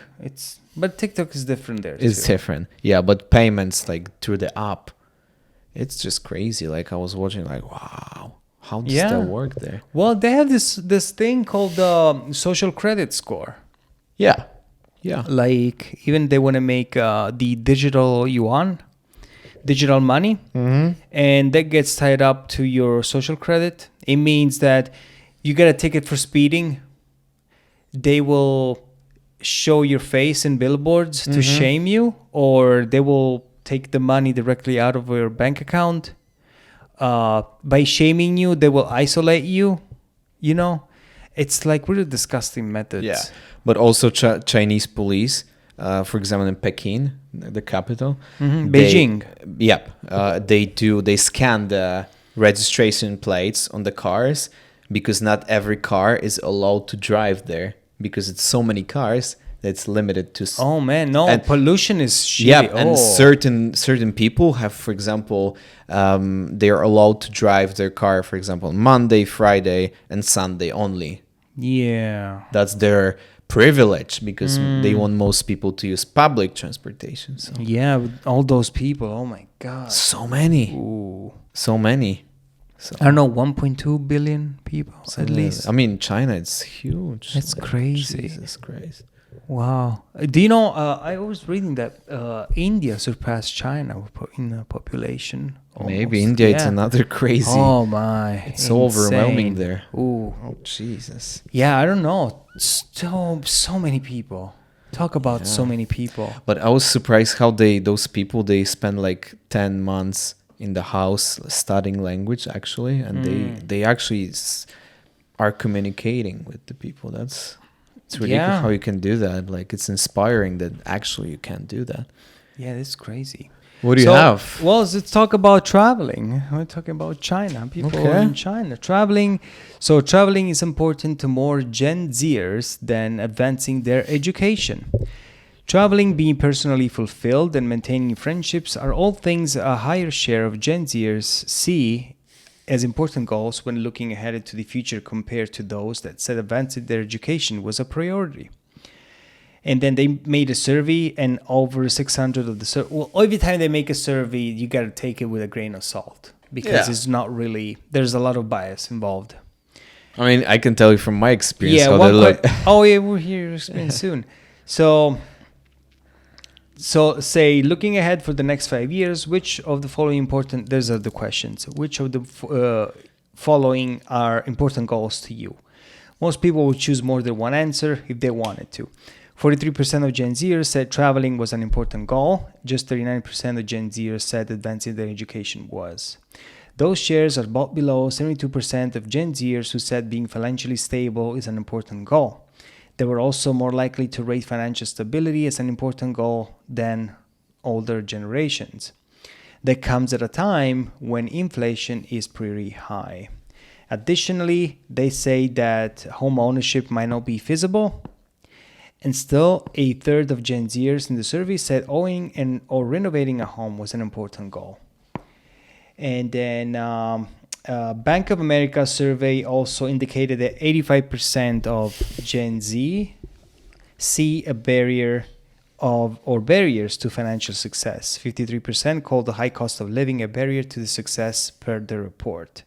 but TikTok is different there. It's too. different. Yeah, but payments like through the app, it's just crazy. Like I was watching, like, wow, how does Yeah. that work there? Well, they have this thing called social credit score. Yeah, yeah. Like even they want to make the digital yuan, digital money, and that gets tied up to your social credit. It means that you get a ticket for speeding. They will show your face in billboards to shame you, or they will take the money directly out of your bank account. By shaming you, they will isolate you. You know, it's like really disgusting methods. Yeah, but also Chinese police, for example, in Peking, the capital, Beijing. They scan the registration plates on the cars, because not every car is allowed to drive there, because it's so many cars that it's limited to. Oh man, no, And- pollution is shitty. Yeah, and Oh. certain people have, for example, they are allowed to drive their car, for example, Monday, Friday, and Sunday only. Yeah. That's their privilege, because they want most people to use public transportation. So, Yeah, with all those people. Oh my god. so many, Ooh. so many. So, I don't know, 1.2 billion people at least. I mean, China, it's huge. That's crazy. Jesus Christ. Wow. Do you know, I was reading that India surpassed China in population. Maybe almost. India, it's Yeah. another crazy. Oh my. It's so overwhelming insane. there. Ooh. Oh, Jesus. Yeah, I don't know. So many people. Talk about so many people. But I was surprised how those people, they spend like 10 months in the house studying language, actually, and they actually are communicating with the people. It's ridiculous Yeah. how you can do that. Like, it's inspiring that actually you can do that. Yeah, that's crazy. What do you have? Well, let's talk about traveling. We're talking about China. People Okay. in China traveling. So traveling is important to more Gen Zers than advancing their education. Traveling, being personally fulfilled, and maintaining friendships are all things a higher share of Gen Zers see as important goals when looking ahead into the future, compared to those that said advancing their education was a priority. And then they made a survey, and over 600 of the well, every time they make a survey, you got to take it with a grain of salt, because Yeah. it's not really, there's a lot of bias involved. I mean, I can tell you from my experience Yeah, how one they look. oh yeah, we're here soon. So say, looking ahead for the next 5 years, which of the following important, those are the questions, which of the following are important goals to you? Most people would choose more than one answer if they wanted to. 43% of Gen Zers said traveling was an important goal. Just 39% of Gen Zers said advancing their education was. Those shares are both below 72% of Gen Zers who said being financially stable is an important goal. They were also more likely to rate financial stability as an important goal than older generations. That comes at a time when inflation is pretty high. Additionally, they say that home ownership might not be feasible. And still, a third of Gen Zers in the survey said owning and or renovating a home was an important goal. And then Bank of America survey also indicated that 85% of Gen Z see a barriers to financial success. 53% called the high cost of living a barrier to the success per the report.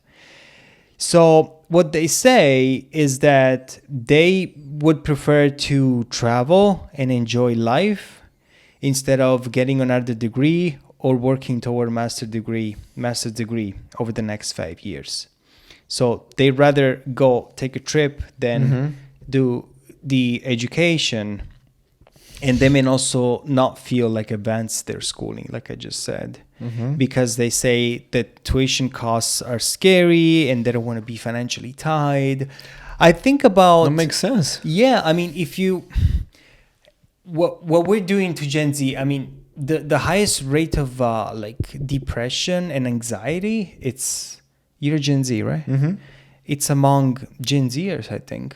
So what they say is that they would prefer to travel and enjoy life instead of getting another degree or working toward a master's degree over the next 5 years. So they'd rather go take a trip than do the education, and they may also not feel like advanced their schooling, like I just said, because they say that tuition costs are scary and they don't want to be financially tied. I think about... That makes sense. Yeah, I mean, what we're doing to Gen Z, I mean, the highest rate of like depression and anxiety, you're Gen Z, right? It's among Gen Zers, I think,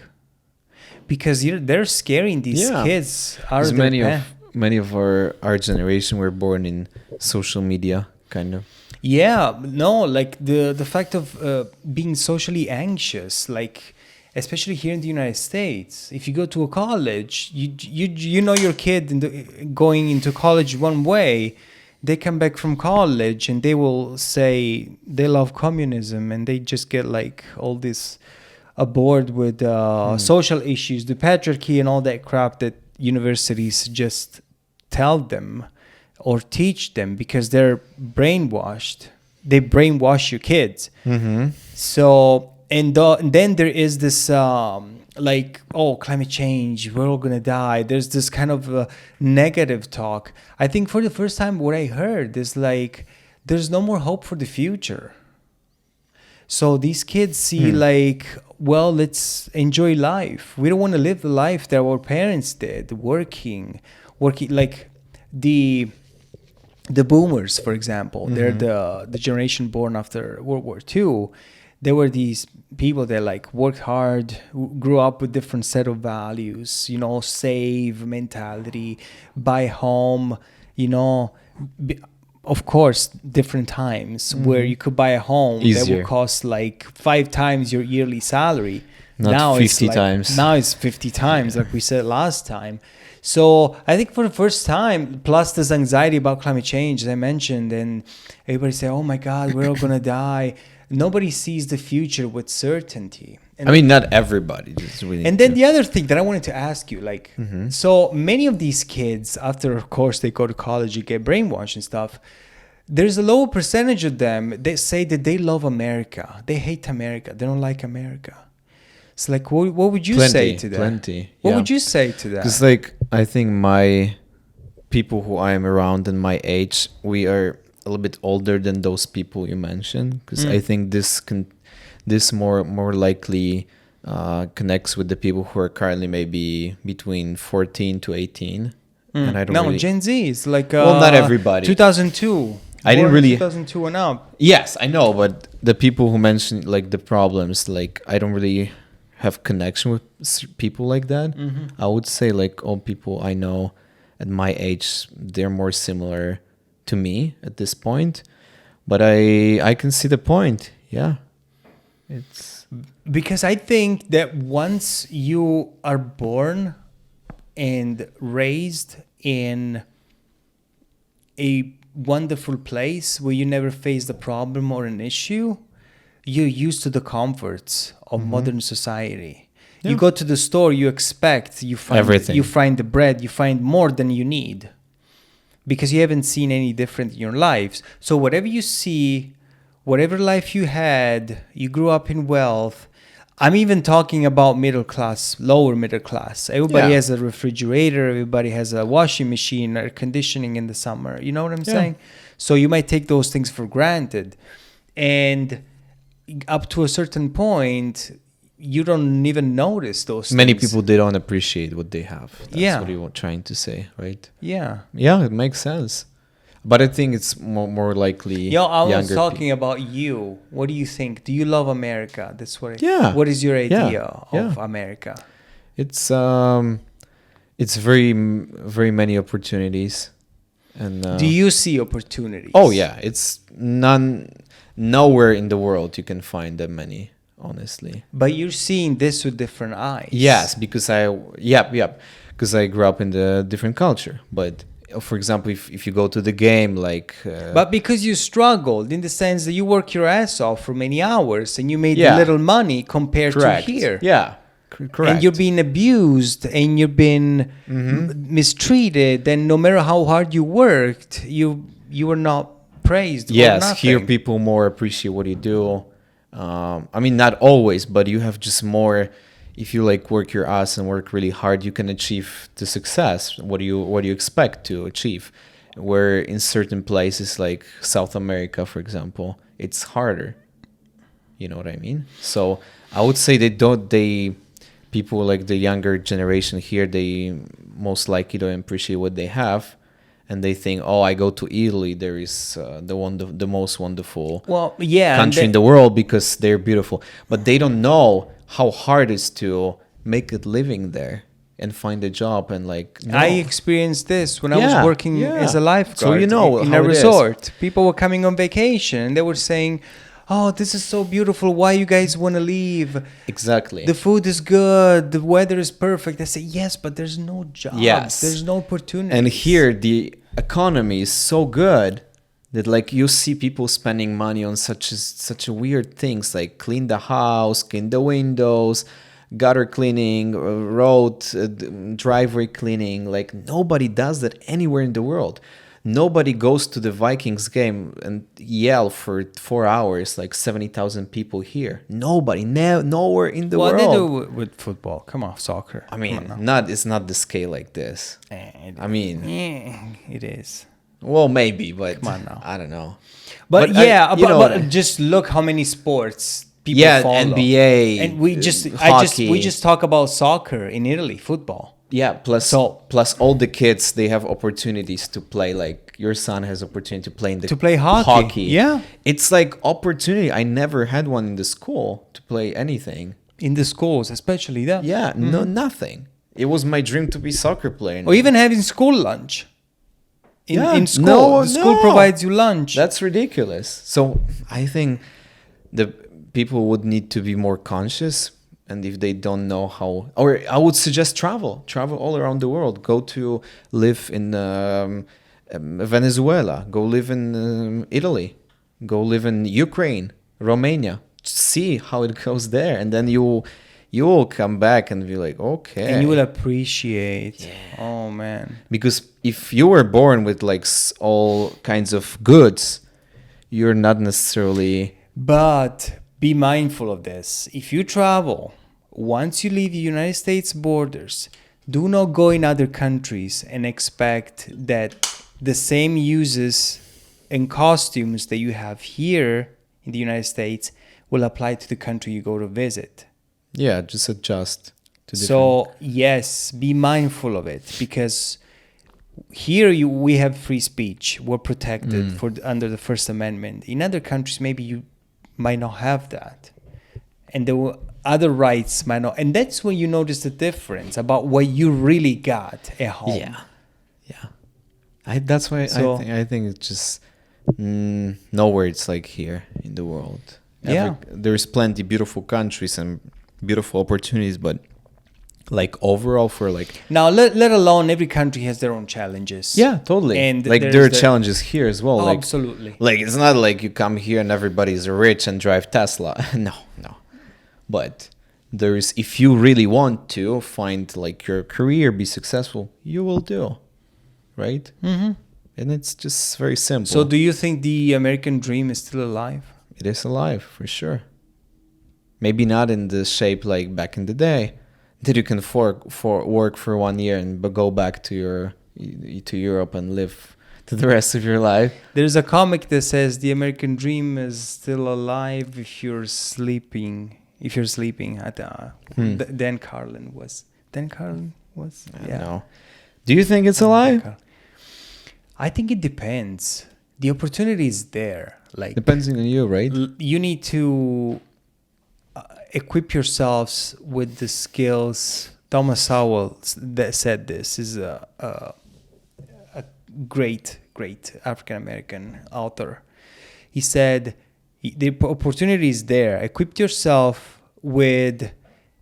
because they're scaring these kids out of their path. Many of our generation were born in social media, kind of. Yeah, no, like the fact of being socially anxious, like especially here in the United States. If you go to a college, you know your kid going into college one way. They come back from college and they will say they love communism, and they just get like all this aboard with social issues, the patriarchy and all that crap that universities just tell them or teach them because they're brainwashed. They brainwash your kids. So, and then there is this like, oh, climate change, we're all going to die. There's this kind of negative talk. I think for the first time what I heard is like, there's no more hope for the future. So these kids see like, well, let's enjoy life. We don't want to live the life that our parents did, working like the boomers, for example. They're the generation born after World War II. There were these people that like worked hard, grew up with different set of values, save mentality, buy home, of course, different times where you could buy a home that would cost like 5 times your yearly salary. Not 50 times. Now it's 50 times, like we said last time. So I think for the first time, plus this anxiety about climate change, as I mentioned, and everybody say, oh my God, we're all going to die. Nobody sees the future with certainty. And I mean, not everybody. And then the other thing that I wanted to ask you, like, so many of these kids, after, of course, they go to college, you get brainwashed and stuff. There's a lower percentage of them that say that they love America. They hate America. They don't like America. It's like, what would you say to that? Plenty. What would you say to that? Because, like, I think my people who I am around and my age, we are a little bit older than those people you mentioned. Because I think this more likely connects with the people who are currently maybe between 14 to 18. And I don't Gen Z is like well, not everybody. 2002. I didn't really 2002 and up. Yes, I know, but the people who mentioned like the problems, like I don't really have connection with people like that. I would say like all people I know at my age, they're more similar to me at this point. But I can see the point. Yeah. It's because I think that once you are born and raised in a wonderful place where you never faced a problem or an issue, you're used to the comforts of modern society. You go to the store, you find everything. You find the bread, you find more than you need because you haven't seen any different in your lives. So whatever you see, whatever life you had, you grew up in wealth. I'm even talking about middle class, lower middle class. Everybody has a refrigerator. Everybody has a washing machine, air conditioning in the summer. You know what I'm saying? So you might take those things for granted. And up to a certain point, you don't even notice those Many things. people, they don't appreciate what they have. That's what you're trying to say, right? Yeah. Yeah, it makes sense. But I think it's more likely Yo, I was younger talking about you. What do you think? Do you love America? That's what. Yeah. What is your idea Yeah. of America? It's very many opportunities, and Do you see opportunities? oh yeah, it's nowhere in the world you can find that many, honestly. But you're seeing this with different eyes. Yes, because because I grew up in the different culture. But for example, if you go to the game, like But because you struggled in the sense that you work your ass off for many hours and you made Yeah. little money compared correct, to here. yeah, correct, And you're being abused and you're being mistreated, and no matter how hard you worked, you were not praised. or yes, here nothing. people more appreciate what you do. I mean, not always, but you have just more. If you like work your ass and work really hard, you can achieve the success. What do you expect to achieve? Where in certain places like South America, for example, it's harder. You know what I mean? So I would say people like the younger generation here, they most likely don't appreciate what they have, and they think, oh, I go to Italy, there is the most wonderful Well, yeah. and country in the world because they're beautiful, but they don't know how hard it is to make a living there and find a job and like no. I experienced this when I Yeah, was working yeah. as a lifeguard. So you know in how a it is. resort. People were coming on vacation and they were saying, "Oh, this is so beautiful. Why you guys want to leave? Exactly. The food is good. The weather is perfect." I say, "Yes, but there's no jobs. Yes. There's no opportunity." And here the economy is so good that like you see people spending money on such a weird things like clean the house, clean the windows, gutter cleaning, road driveway cleaning. Like nobody does that anywhere in the world. Nobody goes to the Vikings game and yell for 4 hours like 70,000 people here. Nobody, nowhere in the well, world. they do it with football. Come on, soccer. I mean, Come on now. it's not the scale like this. I mean, It is. well, maybe, but Come on now. I don't know. But, But yeah, you know- but just look how many sports people Yeah, follow. NBA, and we hockey. we just talk about soccer in Italy, football. Yeah, plus all the kids, they have opportunities to play. Like your son has opportunity to play in the To play hockey. Yeah. It's like opportunity. I never had one in the school to play anything. In the schools, especially that. Yeah, no, nothing. It was my dream to be soccer player. Or even having school lunch. Yeah, In school, no, the school no. provides you lunch. That's ridiculous. So I think the people would need to be more conscious, and if they don't know how, or I would suggest travel all around the world. Go to live in Venezuela. Go live in Italy. Go live in Ukraine, Romania. See how it goes there, and then you will come back and be like, okay. and you will appreciate. Oh man. Because if you were born with like all kinds of goods, you're not necessarily. But be mindful of this. If you travel, once you leave the United States borders, do not go in other countries and expect that the same uses and costumes that you have here in the United States will apply to the country you go to visit. Yeah, just adjust to different. So yes, be mindful of it, because here we have free speech. We're protected under the First Amendment. In other countries, maybe you might not have that, and there were other rights might not. And that's when you notice the difference about what you really got at home. Yeah. That's why So- I think it's just nowhere it's like here in the world. Yeah. There's plenty beautiful countries and beautiful opportunities, but like overall for like. Now, let alone every country has their own challenges. Yeah, totally. And like there's there are the- challenges here as well. Like, Absolutely. Like it's not like you come here and everybody's rich and drive Tesla. no. But there is, if you really want to find like your career, be successful, you will do, right? Mm-hmm. And it's just very simple. So, do you think the American dream is still alive? It is alive for sure. Maybe not in the shape like back in the day, that you can work for 1 year and go back to Europe and live to the rest of your life. There's a comic that says the American dream is still alive if you're sleeping. If you're sleeping, Dan Carlin was. Dan Carlin was. I don't know. Do you think it's alive? I think it depends. The opportunity is there. Like Depending on you, right? you need to equip yourselves with the skills. Thomas Sowell that said this is a great African American author. He said the opportunity is there. Equip yourself with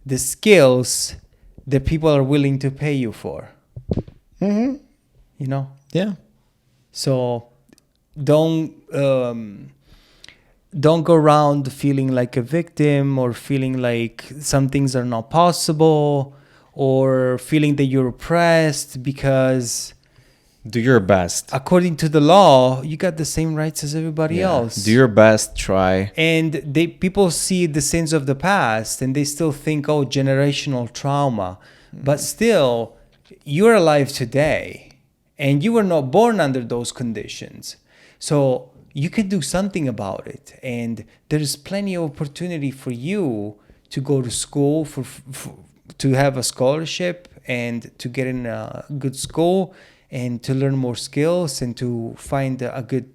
the skills that people are willing to pay you for. Mm-hmm. You know. Yeah. So don't go around feeling like a victim or feeling like some things are not possible or feeling that you're oppressed because Do your best. according to the law you got the same rights as everybody Yeah. else. Do your best. Try. And people see the sins of the past and they still think, oh, generational trauma. But still, you're alive today and you were not born under those conditions. So you can do something about it. And there's plenty of opportunity for you to go to school, to have a scholarship and to get in a good school and to learn more skills and to find a good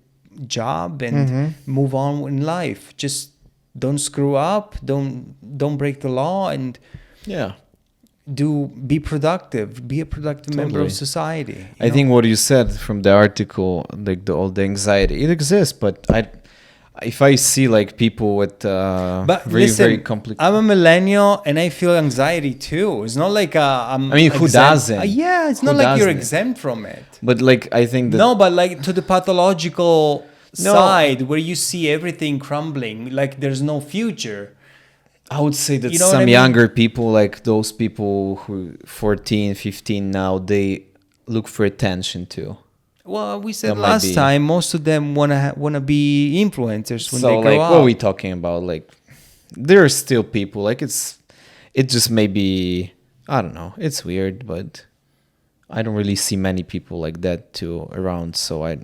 job and move on in life. Just don't screw up, don't break the law, and Yeah. be productive, be a productive member Totally. of society. I think what you said from the article, like all the anxiety, it exists. But if I see like people with But very listen, very complicated. I'm a millennial and I feel anxiety too. It's not like I'm. I mean, who exempt- doesn't? Yeah, it's Who not like you're doesn't? exempt from it. But like I think that No, but like to the pathological No. side where you see everything crumbling, like there's no future. I would say that You know what some I mean? younger people, like those people who 14, 15 now, they look for attention too. Well, we said That might last be- time most of them wanna be influencers when So they grow like, up. what are we talking about? Like, there are still people like it just maybe I don't know. It's weird, but I don't really see many people like that too around. So I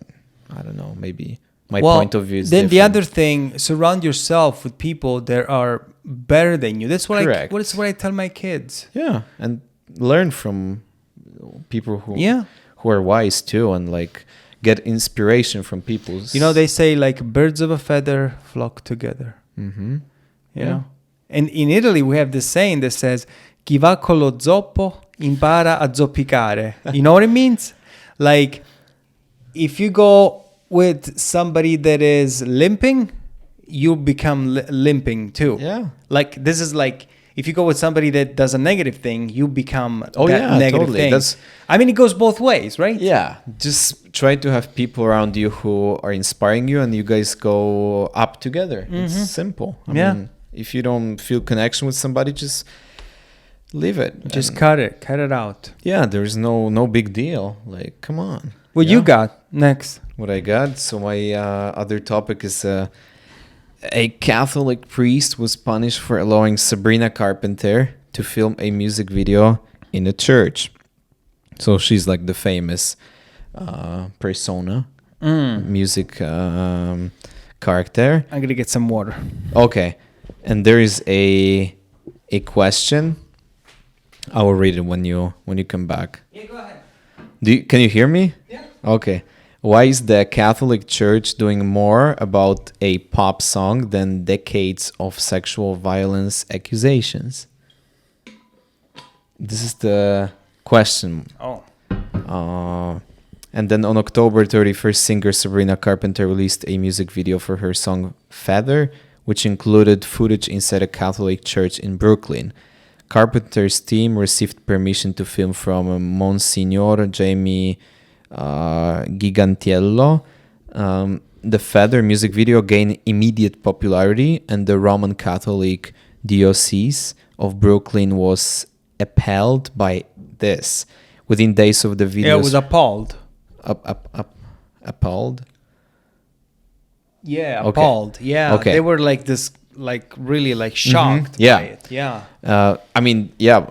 don't know. Maybe my point of view is then the different. other thing, surround yourself with people that are better than you. That's what Correct. what I tell my kids. Yeah, and learn from people who Yeah. who are wise too, and like get inspiration from people. You know, they say like birds of a feather flock together. Mm-hmm. You know? And in Italy, we have this saying that says, chi va con lo zoppo impara a zoppicare. You know what it means? Like, if you go with somebody that is limping, you become limping too. Yeah. Like, this is like, if you go with somebody that does a negative thing, you become Oh, that yeah, negative totally. thing. That's- I mean, it goes both ways, right? Yeah, just try to have people around you who are inspiring you, and you guys go up together. It's simple. I Yeah. mean, if you don't feel connection with somebody, just leave it. Just And cut it out. yeah, there's no big deal. Like, come on. What Yeah. you got next? What I got. So my other topic is a Catholic priest was punished for allowing Sabrina Carpenter to film a music video in a church. So she's like the famous persona, music character. I'm gonna get some water. Okay, and there is a question. I will read it when you come back. Yeah, go ahead. Can you hear me? Yeah. Okay. Why is the Catholic Church doing more about a pop song than decades of sexual violence accusations? This is the question. Oh. And then on October 31st, singer Sabrina Carpenter released a music video for her song Feather, which included footage inside a Catholic church in Brooklyn. Carpenter's team received permission to film from Monsignor Jamie Gigantiello. The Feather music video gained immediate popularity, and the Roman Catholic Diocese of Brooklyn was appalled by this. Within days of the video, Yeah, it was appalled. appalled. Yeah, Okay. appalled. Yeah, Okay. they were like this, like really like shocked Yeah. by it. Yeah. I mean, yeah,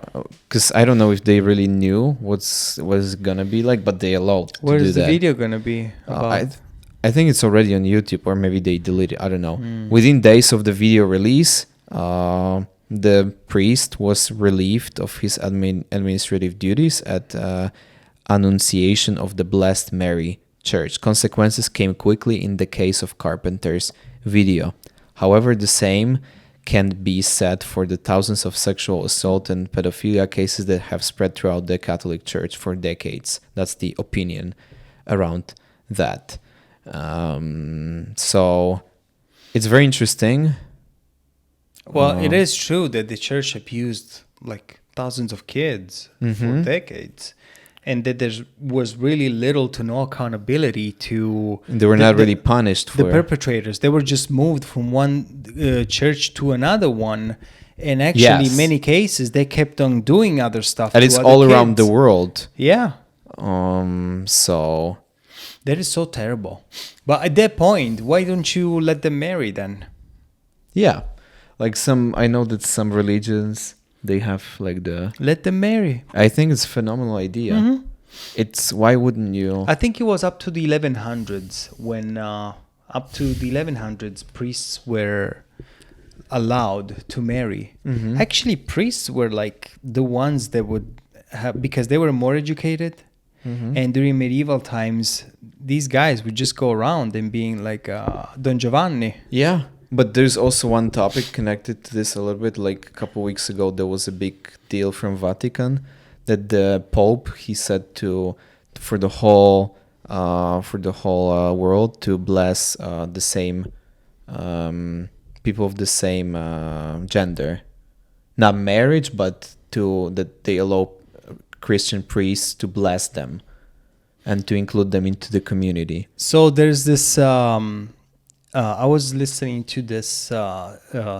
because I don't know if they really knew what's gonna be like, but they allowed to do Where's the that. video gonna be about? I think it's already on YouTube, or maybe they deleted it. I don't know. Within days of the video release, the priest was relieved of his administrative duties at Annunciation of the Blessed Mary church. Consequences came quickly in the case of Carpenter's video. However, the same can be said for the thousands of sexual assault and pedophilia cases that have spread throughout the Catholic Church for decades. That's the opinion around that. So it's very interesting. Well, it is true that the church abused like thousands of kids for decades, and that there was really little to no accountability to. They were not really punished for the perpetrators. They were just moved from one church to another one, and actually, in many cases, they kept on doing other stuff. And it's all around the world. Yeah. So that is so terrible. But at that point, why don't you let them marry then? Yeah. Like I know that some religions, they have like let them marry. I think it's a phenomenal idea. It's, why wouldn't you? I think it was up to the 1100s when, up to the 1100s, priests were allowed to marry. Actually, priests were like the ones that would have, because they were more educated. And during medieval times, these guys would just go around and being like Don Giovanni. Yeah. But there's also one topic connected to this a little bit. Like a couple of weeks ago, there was a big deal from Vatican that the Pope, he said for the whole world to bless the same people of the same gender, not marriage, but that they allow Christian priests to bless them and to include them into the community. So there's this. I was listening to this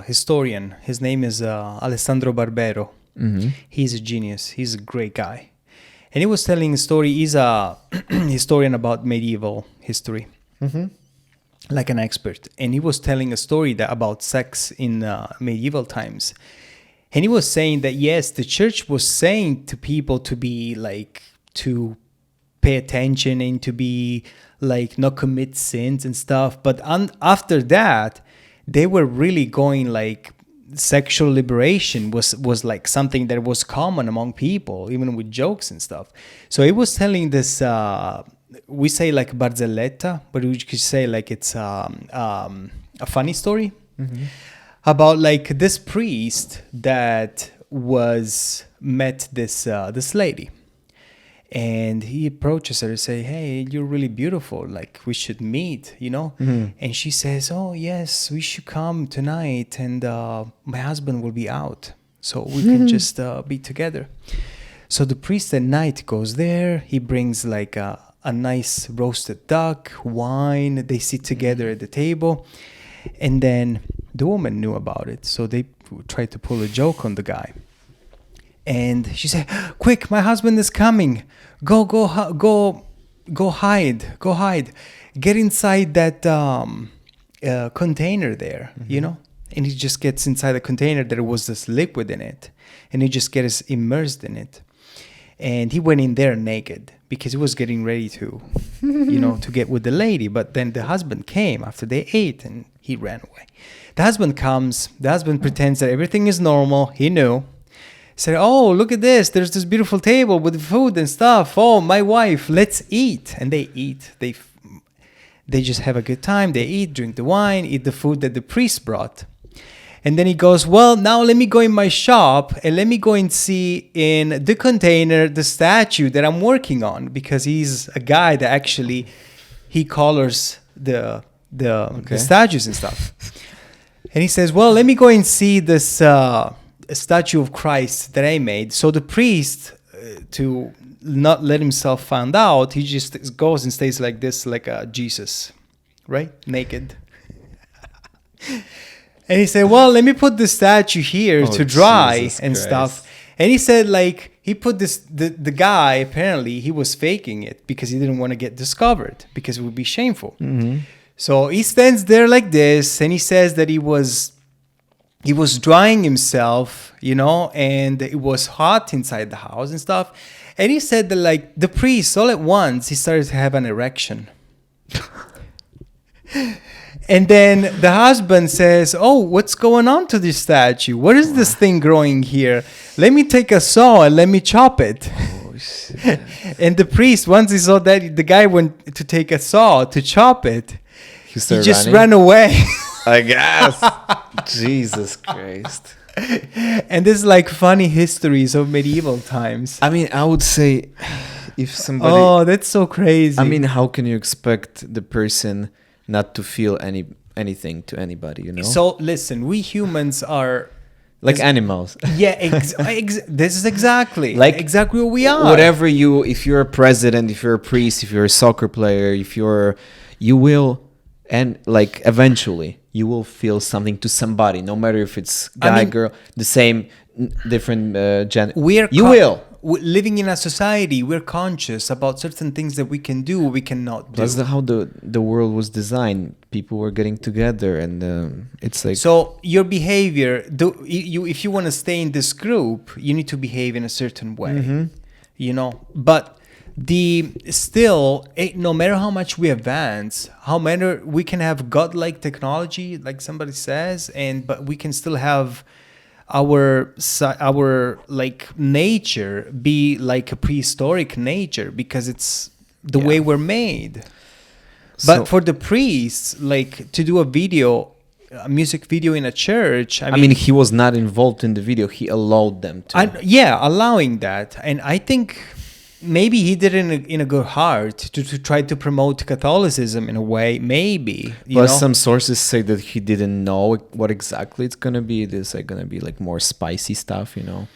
historian. His name is Alessandro Barbero. He's a genius. He's a great guy. And he was telling a story. He's a historian about medieval history, like an expert. And he was telling a story about sex in medieval times. And he was saying that, yes, the church was saying to people to be like, to pay attention and to be like not commit sins and stuff, but after that they were really going like sexual liberation was like something that was common among people, even with jokes and stuff. So he was telling this we say like barzelletta, but we could say like it's a funny story about like this priest that met this lady. And he approaches her and say, "Hey, you're really beautiful. Like, we should meet, you know?" And she says, "Oh, yes, we should come tonight. And my husband will be out. So we can just be together." So the priest at night goes there. He brings like a nice roasted duck, wine. They sit together at the table. And then the woman knew about it. So they tried to pull a joke on the guy. And she said, "Quick, my husband is coming. Go hide. Get inside that container there, you know?" And he just gets inside the container. There was this liquid in it. And he just gets immersed in it. And he went in there naked because he was getting ready to, to get with the lady. But then the husband came after they ate and he ran away. The husband comes. The husband pretends that everything is normal. He knew. Said, "Oh, look at this. There's this beautiful table with food and stuff. Oh, my wife, let's eat." And they eat. They just have a good time. They eat, drink the wine, eat the food that the priest brought. And then he goes, "Well, now let me go in my shop and let me go and see in the container the statue that I'm working on," because he's a guy that actually he colors the statues and stuff. And he says, "Well, let me go and see this a statue of Christ that I made." So the priest, to not let himself find out, he just goes and stays like this, like a Jesus, right? Naked. And he said, "Well, let me put the statue here to dry Jesus and Christ. stuff." And he said, like, he put this, the guy, apparently, he was faking it because he didn't want to get discovered because it would be shameful. So he stands there like this, and he says that he was drying himself, and it was hot inside the house and stuff. And he said that, like, the priest, all at once, he started to have an erection. And then the husband says, "Oh, what's going on to this statue? What is this thing growing here? Let me take a saw and let me chop it." Oh, shit. And the priest, once he saw that, the guy went to take a saw to chop it. He He just ran away. I guess. Jesus Christ. And this is like funny histories of medieval times. I mean, I would say if somebody. Oh, that's so crazy. I mean, how can you expect the person not to feel anything to anybody? You know. so listen, we humans are like animals. yeah. This is exactly exactly what we are. Whatever you, if you're a president, if you're a priest, if you're a soccer player, you will, and like eventually you will feel something to somebody, no matter if it's guy, girl, the same, different gender. Living in a society, we're conscious about certain things that we can do, we cannot do. That's how the world was designed. People were getting together, and it's like. So your behavior, if you want to stay in this group, you need to behave in a certain way, Mm-hmm. you know. But no matter how much we advance, how matter we can have godlike technology, like somebody says, but we can still have our like nature be like a prehistoric nature because it's the way we're made. But for the priests, like to do a music video in a church, I mean, he was not involved in the video. He allowed them to. Allowing that. And I think maybe he did it in a good heart to try to promote Catholicism in a way, maybe. But some sources say that he didn't know what exactly it's going to be. This is going to be like more spicy stuff, you know.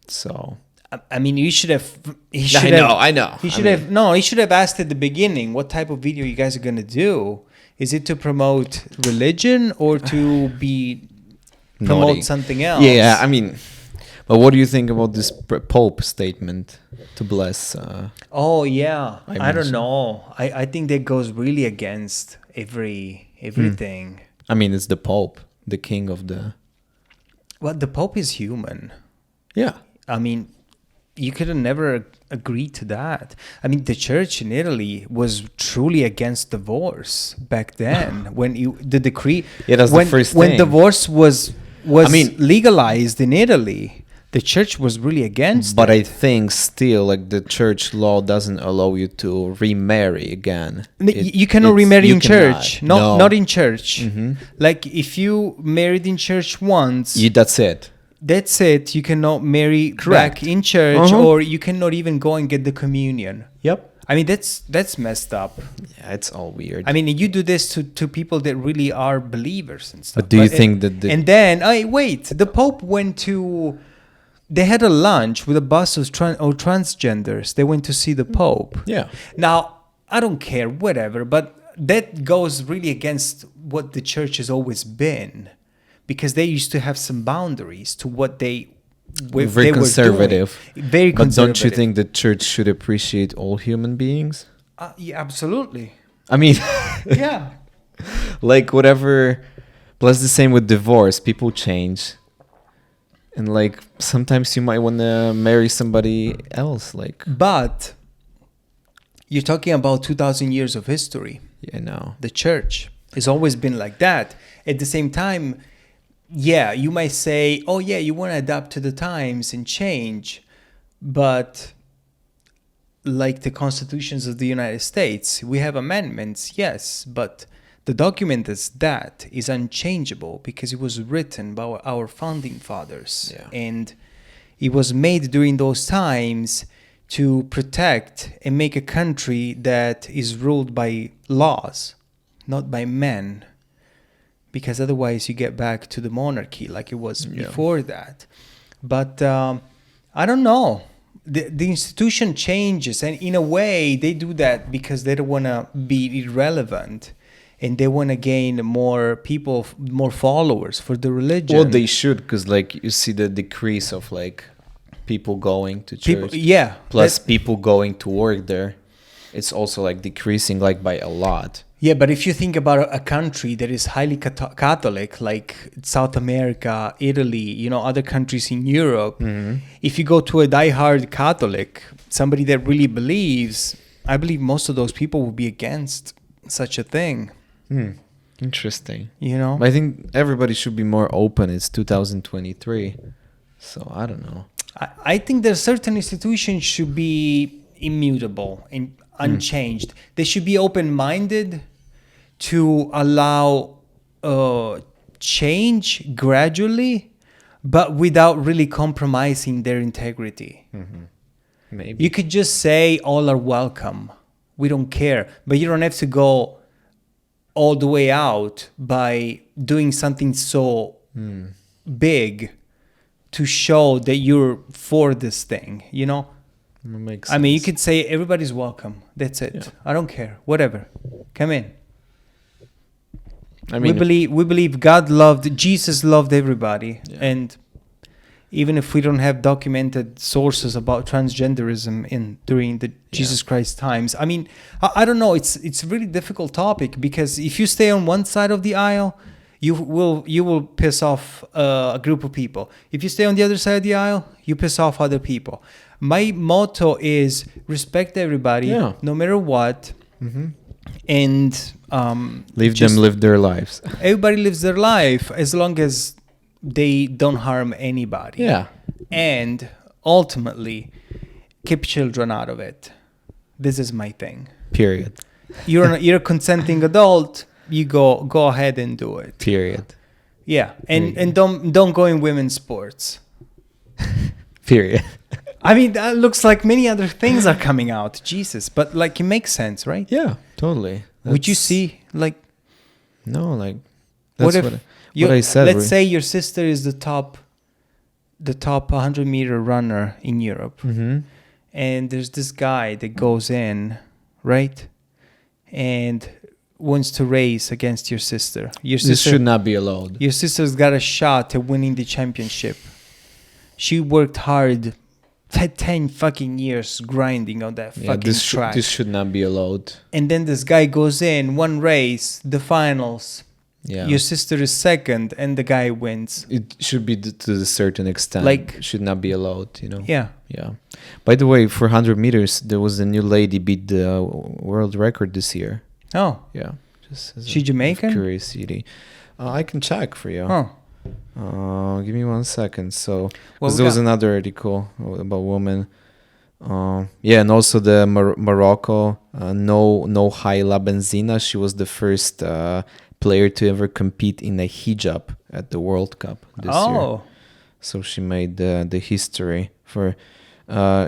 So. I mean, he should have. I know. He should have asked at the beginning what type of video you guys are going to do. Is it to promote religion or to promote something else? Yeah, I mean. But what do you think about this Pope statement to bless? I don't know. I think that goes really against everything. I mean, it's the Pope, the king of the. Well, the Pope is human. Yeah. I mean, you could have never agreed to that. I mean, the church in Italy was truly against divorce back then. When the decree. Yeah, that's the first thing. When divorce was legalized in Italy. The church was really against but it. I think still, like, the church law doesn't allow you to remarry again. You cannot remarry in church. Not in church. Mm-hmm. Like, if you married in church once... That's it. That's it. You cannot marry back in church, or you cannot even go and get the communion. Yep. I mean, that's messed up. Yeah, it's all weird. I mean, you do this to people that really are believers and stuff. But do you think that... And then, the Pope went to... They had a lunch with a bus of transgenders. They went to see the Pope. Yeah. Now, I don't care, whatever, but that goes really against what the church has always been, because they used to have some boundaries to what they were very conservative. Very conservative. But don't you think the church should appreciate all human beings? Yeah, absolutely. I mean, yeah. Like, whatever. Plus, the same with divorce. People change. And, like, sometimes you might want to marry somebody else, like. But you're talking about 2,000 years of history. Yeah, no. The church has always been like that. At the same time, yeah, you might say, oh, yeah, you want to adapt to the times and change. But like the constitutions of the United States, we have amendments, yes, but the document is unchangeable because it was written by our founding fathers. Yeah. And it was made during those times to protect and make a country that is ruled by laws, not by men. Because otherwise you get back to the monarchy like it was before that. But I don't know. The institution changes, and in a way they do that because they don't want to be irrelevant. And they want to gain more people, more followers for the religion. Well, they should, because, like, you see the decrease of, like, people going to church. Plus people going to work there. It's also, like, decreasing, like, by a lot. Yeah, but if you think about a country that is highly Catholic, like South America, Italy, other countries in Europe, if you go to a diehard Catholic, somebody that really believes, I believe most of those people will be against such a thing. Interesting. I think everybody should be more open. It's 2023. So I don't know. I think that certain institutions should be immutable and unchanged. They should be open-minded to allow change gradually, but without really compromising their integrity. Maybe. You could just say all are welcome. We don't care, but you don't have to go all the way out by doing something so big to show that you're for this thing, you know? Makes I mean, you sense. could say everybody's welcome. That's it. Yeah. I don't care. Whatever. Come in. I mean, we believe Jesus loved everybody. Yeah. And even if we don't have documented sources about transgenderism during the Jesus Christ times, I mean, I don't know. It's a really difficult topic because if you stay on one side of the aisle, you will piss off a group of people. If you stay on the other side of the aisle, you piss off other people. My motto is respect everybody, Yeah. no matter what, and leave just- them live their lives. everybody lives their life as long as they don't harm anybody. Yeah. And ultimately, keep children out of it. This is my thing. Period. You're a consenting adult. You go ahead and do it. Period. Yeah, There you and don't go in women's sports. Period. I mean, that looks like many other things are coming out. Jesus, but like it makes sense, right? Yeah, totally. Would you That's- see like No, like what that's if what I said. let's say your sister is the top 100-meter runner in Europe, Mm-hmm. and there's this guy that goes in, right, and wants to race against your sister. Your This sister should not be allowed. Your sister's got a shot at winning the championship. She worked hard 10 fucking years grinding on that Yeah, fucking track. this should not be allowed. And then this guy goes in, one race, the finals. Yeah. Your sister is second and the guy wins. It should be to a certain extent. Like- should not be allowed, you know. Yeah. Yeah. By the way, for 100 meters, there was a new lady beat the world record this year. Oh, Yeah. Just as she a Jamaican? curiosity. I can check for you. Oh. Give me 1 second. So Well, there was another article about women. Yeah, and also the Morocco, no Haila Benzina. She was the first player to ever compete in a hijab at the World Cup this year. Oh. So she made the history for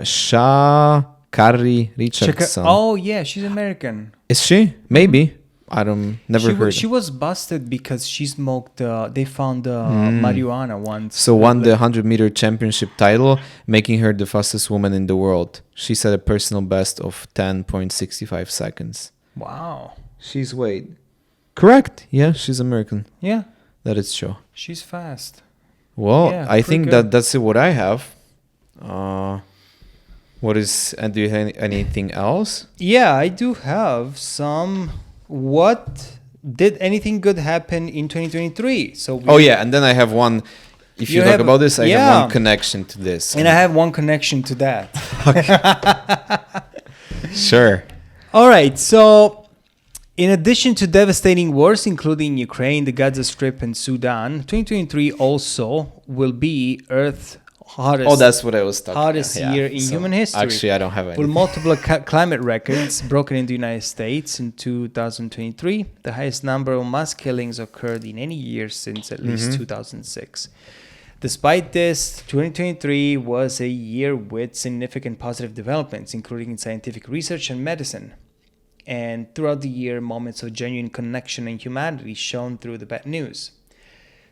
Shah Carrie Richardson. Oh, yeah, she's American. Is she? Maybe. I don't. Never heard. She was busted because she smoked. They found marijuana once. So won the 100-meter championship title, making her the fastest woman in the world. She set a personal best of 10.65 seconds. Wow. She's wait. Correct. Yeah, she's American. Yeah, That is true. she's fast. Well, Yeah, I pretty think good. that's what I have. What is? And do you have anything else? Yeah, I do have some. What did anything good happen in 2023? So Oh yeah, and then I have one. If you, You talk have- about this, I have yeah. one connection to this. and I have one connection to that. Sure. All right, so in addition to devastating wars, including Ukraine, the Gaza Strip, and Sudan, 2023 also will be Earth's hottest. Oh, that's what I was talking. Hottest yeah. year in human history. Actually, I don't have any. With multiple climate records broken in the United States in 2023, the highest number of mass killings occurred in any year since at least 2006. Despite this, 2023 was a year with significant positive developments, including in scientific research and medicine. And throughout the year, moments of genuine connection and humanity shone through the bad news.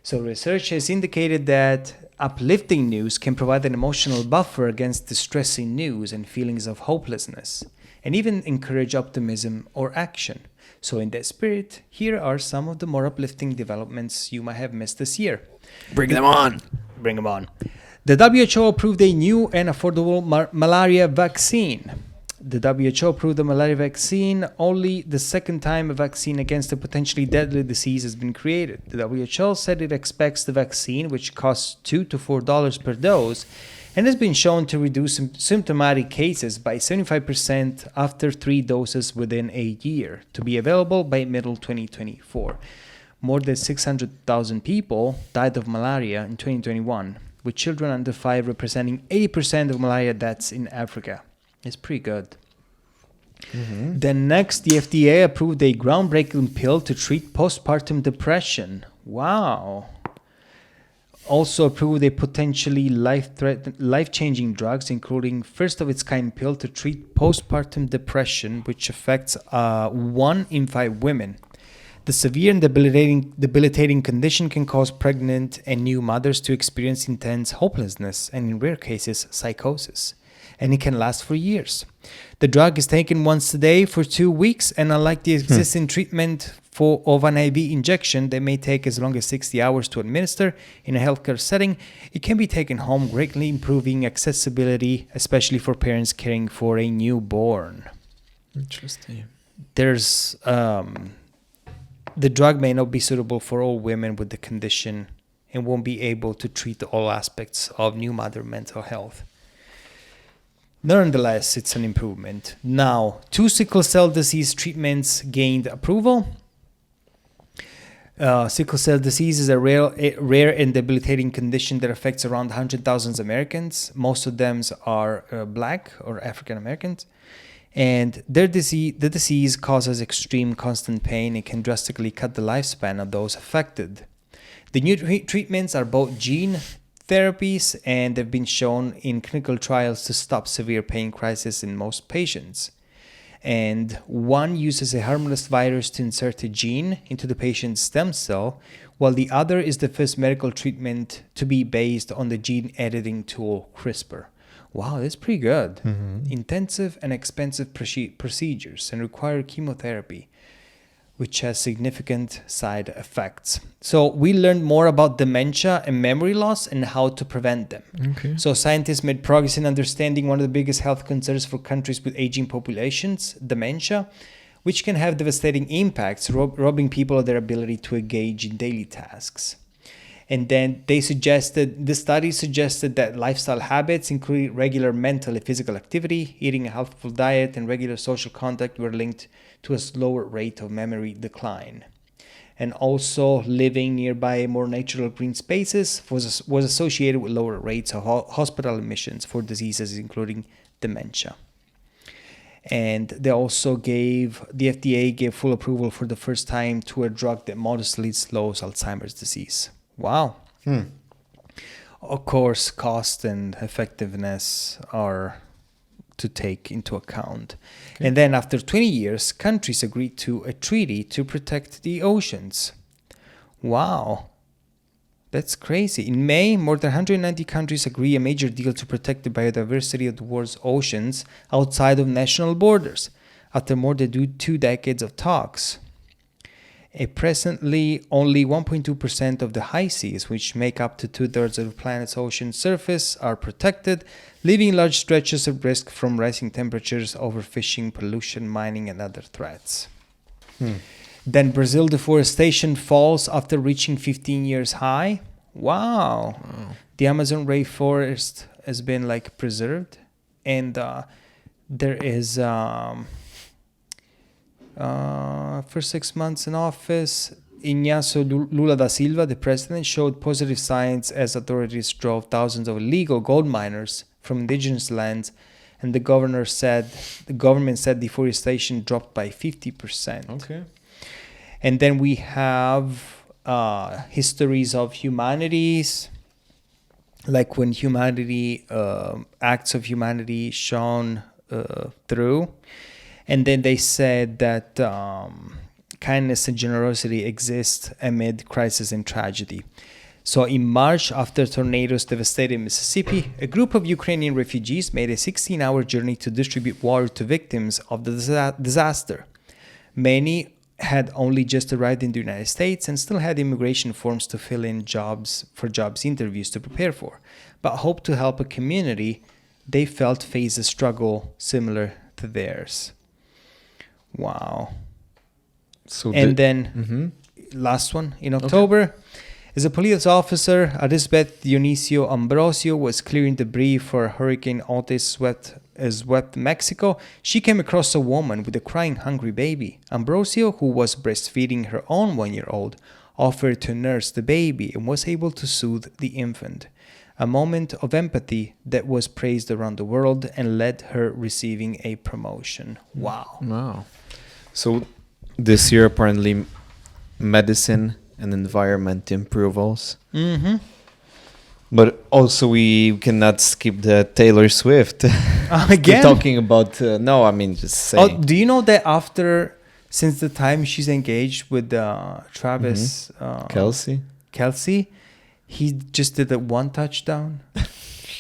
So research has indicated that uplifting news can provide an emotional buffer against distressing news and feelings of hopelessness, and even encourage optimism or action. So in that spirit, here are some of the more uplifting developments you might have missed this year. Bring them on. Bring them on. The WHO approved a new and affordable malaria vaccine. The WHO approved the malaria vaccine only the second time a vaccine against a potentially deadly disease has been created. The WHO said it expects the vaccine, which costs $2 to $4 per dose, and has been shown to reduce symptomatic cases by 75% after 3 doses within a year, to be available by middle 2024. More than 600,000 people died of malaria in 2021, with children under 5 representing 80% of malaria deaths in Africa. It's pretty good. Then next, the FDA approved a groundbreaking pill to treat postpartum depression. Wow. Also approved a potentially life-changing drugs, including first-of-its-kind pill to treat postpartum depression, which affects 1 in 5 women. The severe and debilitating condition can cause pregnant and new mothers to experience intense hopelessness and, in rare cases, psychosis. And it can last for years. The drug is taken once a day for 2 weeks, and unlike the existing treatment of an IV injection that may take as long as 60 hours to administer in a healthcare setting, it can be taken home, greatly improving accessibility, especially for parents caring for a newborn. Interesting. There's the drug may not be suitable for all women with the condition and won't be able to treat all aspects of new mother mental health. Nonetheless, it's an improvement. Now, 2 sickle cell disease treatments gained approval. Sickle cell disease is a rare and debilitating condition that affects around 100,000 Americans. Most of them are Black or African Americans. And the disease causes extreme constant pain and can drastically cut the lifespan of those affected. The new treatments are both gene therapies, and they've been shown in clinical trials to stop severe pain crisis in most patients. And one uses a harmless virus to insert a gene into the patient's stem cell, while the other is the first medical treatment to be based on the gene editing tool CRISPR. Wow, that's pretty good. Intensive and expensive procedures and require chemotherapy, which has significant side effects. So we learned more about dementia and memory loss and how to prevent them. Okay. So scientists made progress in understanding one of the biggest health concerns for countries with aging populations, dementia, which can have devastating impacts, robbing people of their ability to engage in daily tasks. And then the study suggested that lifestyle habits, including regular mental and physical activity, eating a healthful diet, and regular social contact were linked to a slower rate of memory decline. And also living nearby more natural green spaces was associated with lower rates of hospital admissions for diseases including dementia. And the FDA gave full approval for the first time to a drug that modestly slows Alzheimer's disease. Wow. Of course, cost and effectiveness are to take into account. Okay. And then after 20 years, countries agreed to a treaty to protect the oceans. Wow. That's crazy. In May, more than 190 countries agree a major deal to protect the biodiversity of the world's oceans outside of national borders, after more than 2 decades of talks. Presently, only 1.2% of the high seas, which make up to 2/3 of the planet's ocean surface, are protected, leaving large stretches at risk from rising temperatures, overfishing, pollution, mining, and other threats. Then Brazil deforestation falls after reaching 15 years high. Wow. The Amazon rainforest has been preserved, and there is for 6 months in office, Inácio Lula da Silva, the president, showed positive signs as authorities drove thousands of illegal gold miners from indigenous lands, and the government said deforestation dropped by 50%. Okay. And then we have histories of humanities, like when acts of humanity shone through. And then they said that kindness and generosity exist amid crisis and tragedy. So in March, after tornadoes devastated Mississippi, a group of Ukrainian refugees made a 16-hour journey to distribute water to victims of the disaster. Many had only just arrived in the United States and still had immigration forms to fill in jobs interviews to prepare for, but hoped to help a community they felt faced a struggle similar to theirs. Wow. So last one, in October, as a police officer, Elizabeth Dionisio Ambrosio was clearing debris for Hurricane Otis swept Mexico. She came across a woman with a crying, hungry baby. Ambrosio, who was breastfeeding her own 1-year-old, offered to nurse the baby and was able to soothe the infant. a moment of empathy that was praised around the world and led her receiving a promotion. Wow. Wow. So this year, apparently, medicine and environment improvements. Mm-hmm. But also, we cannot skip the Taylor Swift. Again? Talking about, no, I mean, just Oh, saying. do you know that since the time she's engaged with Travis Kelsey? he just did a one touchdown.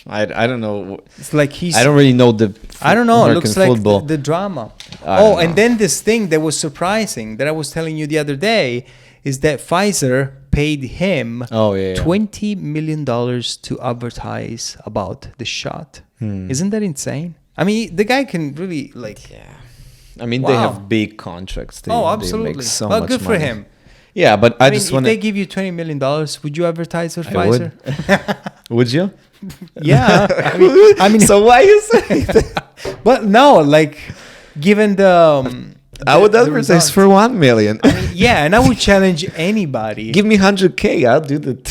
I don't know. It's like he's. I don't really know the. I don't know. It American looks like football. the drama. I don't And know. then this thing that was surprising that I was telling you the other day is that Pfizer paid him Oh yeah. yeah. $20 million to advertise about the shot. Isn't that insane? I mean, the guy can really like. Yeah. I mean, they Wow. have big contracts. They, Oh, They absolutely. make so Well, much good for money. him. Yeah, but I I mean, just if want they to. give you $20 million, would you advertise for I Pfizer? Would you? Yeah. I mean, so why you say that? but no, like, given the. I would the advertise results. for 1 million. Yeah, and I would challenge anybody. Give me 100K. I'll do that.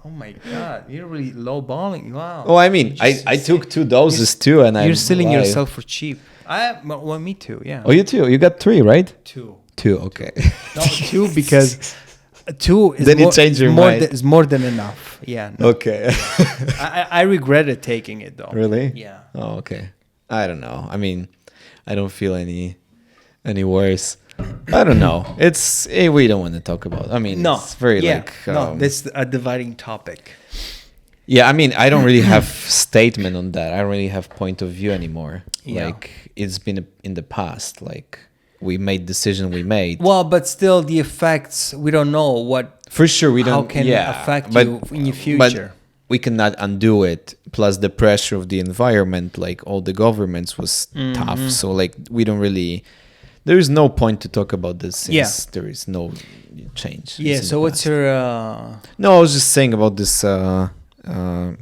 Oh my God, you're really low balling. Wow. Oh, I mean, Just- I took 2 doses too, and You're I'm selling alive. yourself for cheap. Well, me too. Yeah. Oh, you too. You got 3, right? 2. 2. Okay. No, 2 because 2 is Then you more, change your more mind. is more than enough. Yeah. No. Okay. I regretted taking it though. Really? Yeah. Oh, okay. I don't know. I mean, I don't feel any worse. I don't know. It's we don't want to talk about. I mean, No. it's very yeah. like No, that's a dividing topic. yeah. I mean, I don't really have statement on that. I don't really have point of view anymore. Yeah. Like it's been in the past. Like we made decision we made. Well, but still, the effects we don't know what. For sure, we How don't. can it yeah, affect but, you in your but future? we cannot undo it. Plus the pressure of the environment, like all the governments, was tough. So like we don't really. There is no point to talk about this since there is no change. Yeah. It's in So the what's past. your? No, I was just saying about this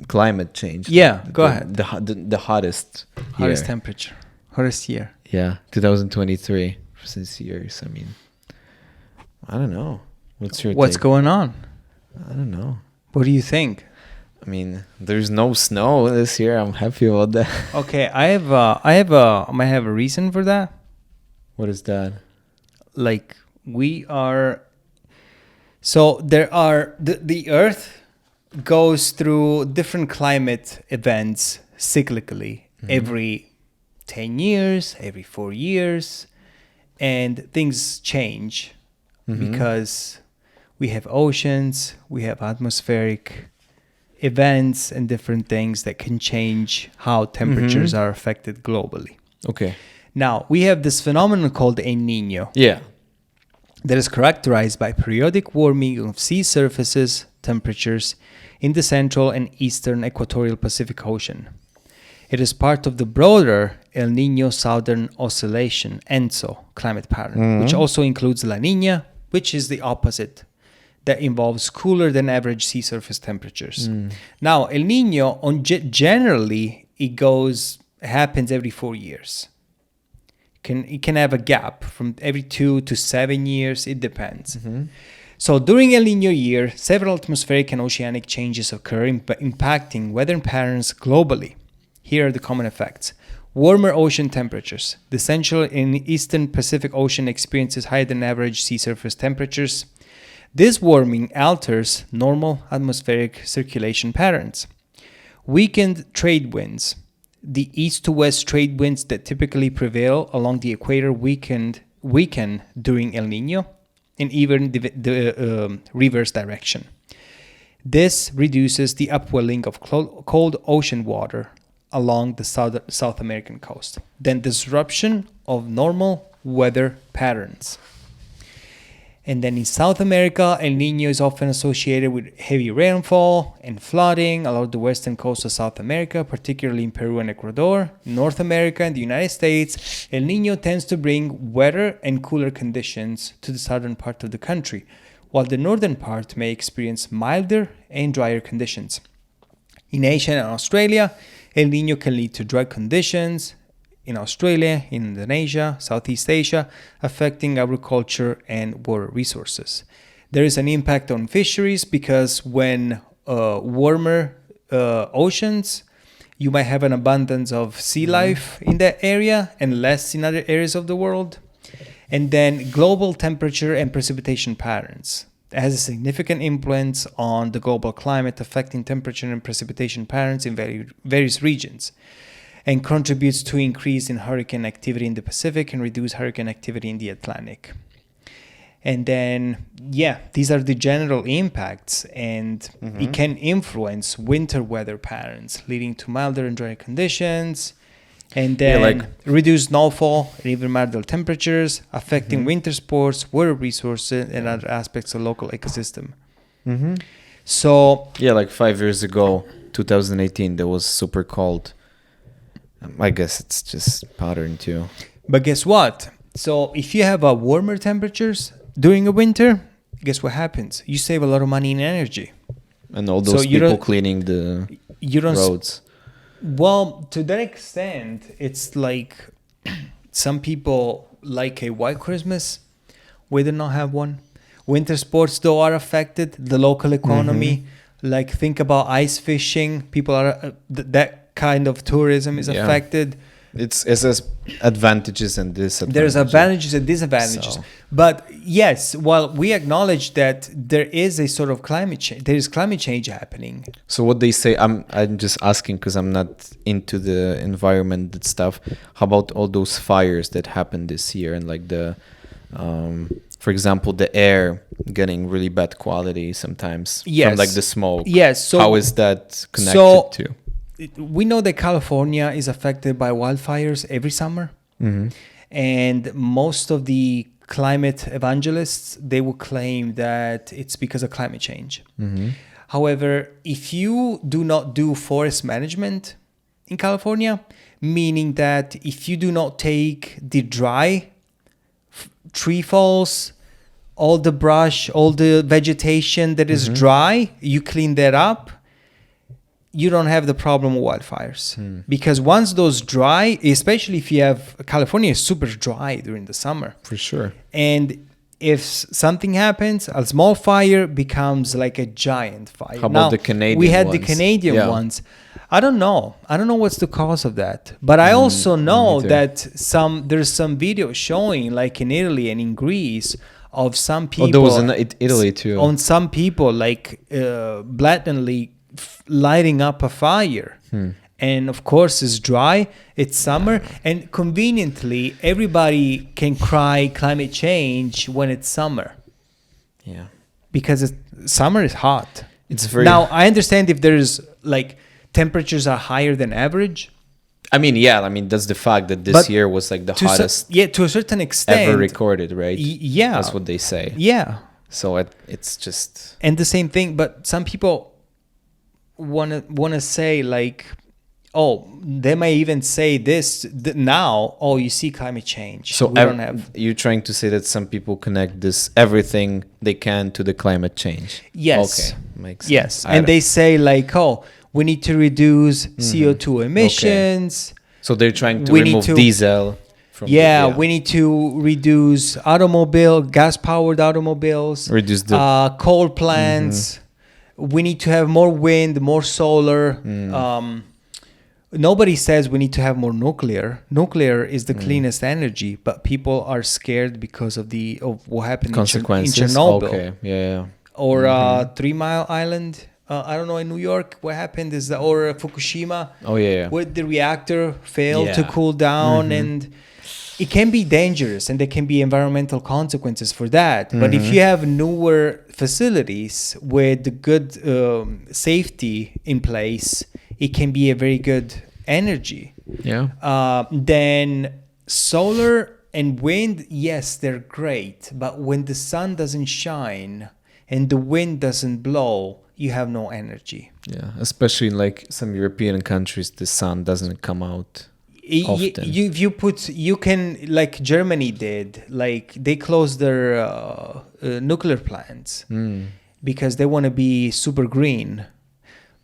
climate change. Yeah, go ahead. The hottest. Hottest year. temperature, hottest year. Yeah, 2023 since years. I mean, I don't know. What's your What's take? going on? I don't know. What do you think? I mean, there's no snow this year. I'm happy about that. Okay, I might have a reason for that. What is that? Like we are. So there are the Earth goes through different climate events cyclically every 10 years, every 4 years, and things change because we have oceans, we have atmospheric events and different things that can change how temperatures are affected globally. Okay. Now, we have this phenomenon called El Nino Yeah. that is characterized by periodic warming of sea surfaces temperatures in the central and eastern equatorial Pacific Ocean. It is part of the broader El Nino Southern Oscillation ENSO climate pattern, which also includes La Nina, which is the opposite, that involves cooler than average sea surface temperatures. Now, El Nino, generally, it happens every 4 years. It can have a gap from every 2 to 7 years. It depends. So during El Nino year, several atmospheric and oceanic changes occur, impacting weather patterns globally. Here are the common effects. Warmer ocean temperatures. The central and eastern Pacific Ocean experiences higher than average sea surface temperatures. This warming alters normal atmospheric circulation patterns. Weakened trade winds. The east to west trade winds that typically prevail along the equator weaken during El Nino, and even the reverse direction. This reduces the upwelling of cold ocean water along the South American coast. Then disruption of normal weather patterns. And then in South America, El Nino is often associated with heavy rainfall and flooding along the western coast of South America, particularly in Peru and Ecuador. In North America and the United States, El Nino tends to bring wetter and cooler conditions to the southern part of the country, while the northern part may experience milder and drier conditions. In Asia and Australia, El Nino can lead to dry conditions in Australia, in Indonesia, Southeast Asia, affecting agriculture and water resources. There is an impact on fisheries because when warmer oceans, you might have an abundance of sea life in that area and less in other areas of the world. And then global temperature and precipitation patterns. It has a significant influence on the global climate, affecting temperature and precipitation patterns in various regions, and contributes to increase in hurricane activity in the Pacific and reduce hurricane activity in the Atlantic. And then, these are the general impacts, and it can influence winter weather patterns, leading to milder and drier conditions, and then reduced snowfall and even milder temperatures, affecting winter sports, water resources, and other aspects of local ecosystem. So, like 5 years ago, 2018, that was super cold. I guess it's just pattern too. But guess what? So if you have warmer temperatures during a winter, guess what happens? You save a lot of money in energy. And all those people cleaning the roads. Well, to that extent, it's like some people like a white Christmas. We do not have one. Winter sports, though, are affected. The local economy, like think about ice fishing. People are that kind of tourism is affected. It has advantages and disadvantages. There's advantages and disadvantages. So. But yes, while we acknowledge that there is a sort of climate change, there is climate change happening. So what they say, I'm just asking because I'm not into the environment and stuff. How about all those fires that happened this year and like the, for example, the air getting really bad quality sometimes from like the smoke. Yes. So how is that connected to? We know that California is affected by wildfires every summer. And most of the climate evangelists, they will claim that it's because of climate change. However, if you do not do forest management in California, meaning that if you do not take the dry tree falls, all the brush, all the vegetation that is dry, you clean that up, you don't have the problem with wildfires. Because once those dry, especially if you have, California is super dry during the summer. For sure. And if something happens, a small fire becomes like a giant fire. How about the Canadian We had ones? the Canadian ones. I don't know what's the cause of that. But I also know that there's some video showing, like in Italy and in Greece, of some people. There was in Italy too. On some people, like blatantly lighting up a fire. And of course it's dry, it's summer, and conveniently everybody can cry climate change when it's summer. Because summer is hot. It's very now I understand if there's like temperatures are higher than average. I mean that's the fact that this year was like the hottest to a certain extent ever recorded, right? Yeah, that's what they say. Yeah, so it's just, and the same thing, but some people wanna say like, oh, they may even say this now. Oh, you see climate change. So you're trying to say that some people connect this everything they can to the climate change. Yes. Okay, makes sense. Yes, and they say like, oh, we need to reduce CO2 emissions. Okay. So they're trying to remove diesel. We need to reduce gas-powered automobiles. Reduce the coal plants. We need to have more wind, more solar. Nobody says we need to have more nuclear. Nuclear is the cleanest energy, but people are scared because of what happened in Chernobyl. Okay, Or 3 Mile Island. I don't know, in New York, what happened is or Fukushima. Where the reactor failed to cool down, and it can be dangerous, and there can be environmental consequences for that. But if you have newer facilities with the good safety in place, it can be a very good energy. Then solar and wind, yes, they're great. But when the sun doesn't shine and the wind doesn't blow, you have no energy. Yeah, especially in like some European countries, the sun doesn't come out often. You can, like Germany did, like they closed their nuclear plants because they want to be super green.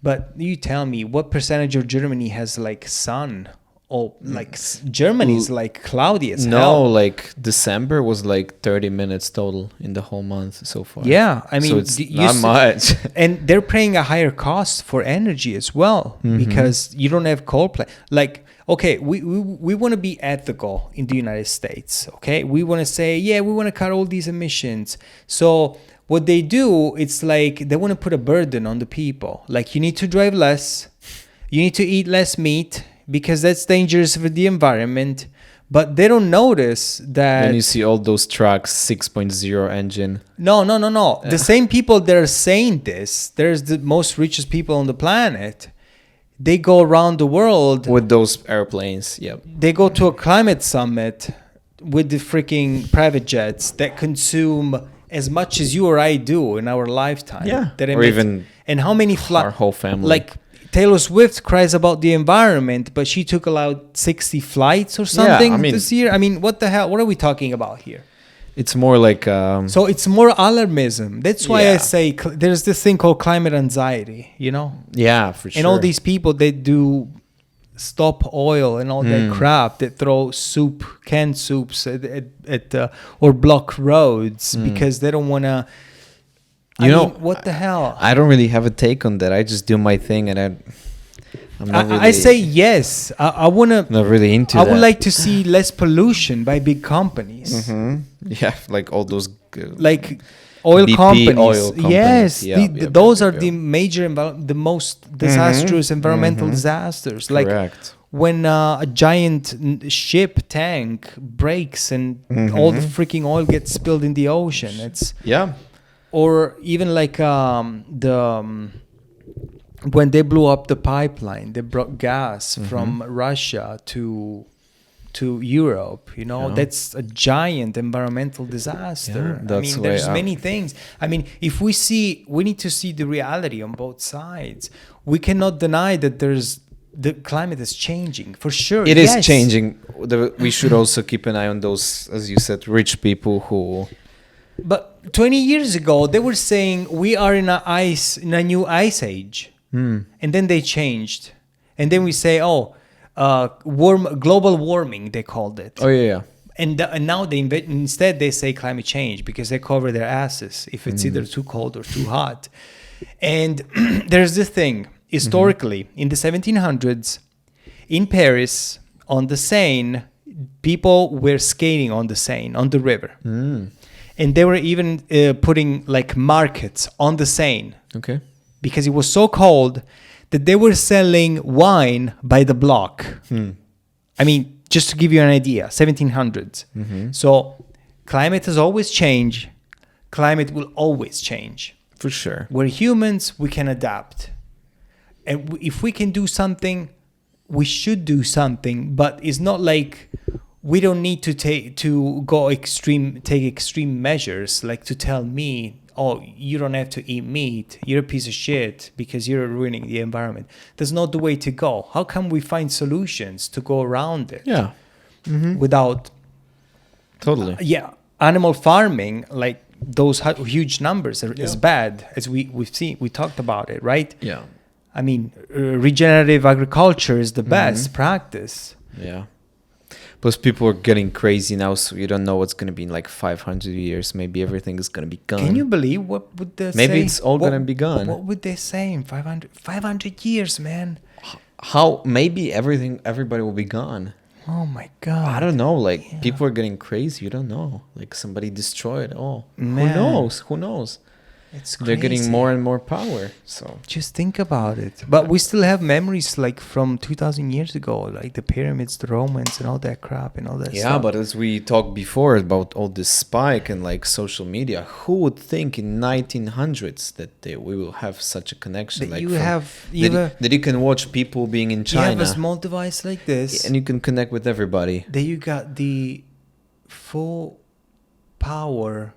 But you tell me, what percentage of Germany has like sun Oh, like Germany's like cloudy as No, hell. like December was like 30 minutes total in the whole month so far. Yeah, I mean, so it's you not much. and they're paying a higher cost for energy as well because you don't have coal plant. Like, okay, we want to be ethical in the United States. Okay, we want to say, yeah, we want to cut all these emissions. So what they do, it's like they want to put a burden on the people. Like, you need to drive less, you need to eat less meat because that's dangerous for the environment. But they don't notice that. When you see all those trucks, 6.0 engine. No. The same people that are saying this, there's the most richest people on the planet. They go around the world. With those airplanes, yep. They go to a climate summit with the freaking private jets that consume as much as you or I do in our lifetime. Yeah. That Or even and how many our whole family. Like Taylor Swift cries about the environment, but she took about 60 flights or something this year. I mean, what the hell? What are we talking about here? It's more like... So it's more alarmism. That's why I Yeah. say there's this thing called climate anxiety, you know? yeah, for sure. And all these people that do stop oil and all that crap that throw canned soups at or block roads because they don't want to... You know, what the hell? I don't really have a take on that. I just do my thing and I'm not really... I say yes. I want to... not really into I would that. like to see less pollution by big companies. Yeah, like all those... Like oil BP companies. oil companies. Yes, Yeah, those yeah, are yeah. the major, the most disastrous environmental disasters. Like Correct. when a giant ship tank breaks and all the freaking oil gets spilled in the ocean. It's Yeah. or even like when they blew up the pipeline, they brought gas from Russia to Europe. You know, Yeah. that's a giant environmental disaster. Yeah, I that's mean, why, there's many things. I mean, if we need to see the reality on both sides. We cannot deny that the climate is changing for sure. It is Yes. changing. We should also keep an eye on those, as you said, rich people who... But 20 years ago, they were saying we are in a new ice age, and then they changed, and then we say, global warming, they called it. Oh, yeah. And now instead they say climate change because they cover their asses if it's either too cold or too hot. And there's this thing historically in the 1700s in Paris on the Seine, people were skating on the Seine, on the river. And they were even putting like markets on the Seine Okay. because it was so cold that they were selling wine by the block. I mean, just to give you an idea, 1700s. So climate has always changed. Climate will always change. For sure. We're humans, we can adapt. And if we can do something, we should do something. But it's not like we don't need to take extreme measures, like to tell me, oh, you don't have to eat meat. You're a piece of shit because you're ruining the environment. That's not the way to go. How can we find solutions to go around it? Yeah. Without Totally. animal farming, like those huge numbers is bad, as we've seen. We talked about it, right? Yeah. I mean, regenerative agriculture is the best practice. Yeah. Plus, people are getting crazy now, so you don't know what's going to be in like 500 years. Maybe everything is going to be gone. Can you believe what would they say? Maybe it's all going to be gone. What would they say in 500 years, man? How? Maybe everybody will be gone. Oh my God. I don't know. Like, people are getting crazy. You don't know. Like, somebody destroyed. Oh, Man. who knows? Who knows? It's crazy. They're getting more and more power. So Just think about it. But we still have memories like from 2,000 years ago, like the pyramids, the Romans, and all that crap and all that yeah, stuff. but as we talked before about all this spike and like social media, who would think in 1900s that we will have such a connection? That Like you from- have that you can watch people being in you have China a small device like this, and you can connect with everybody. that you got the full power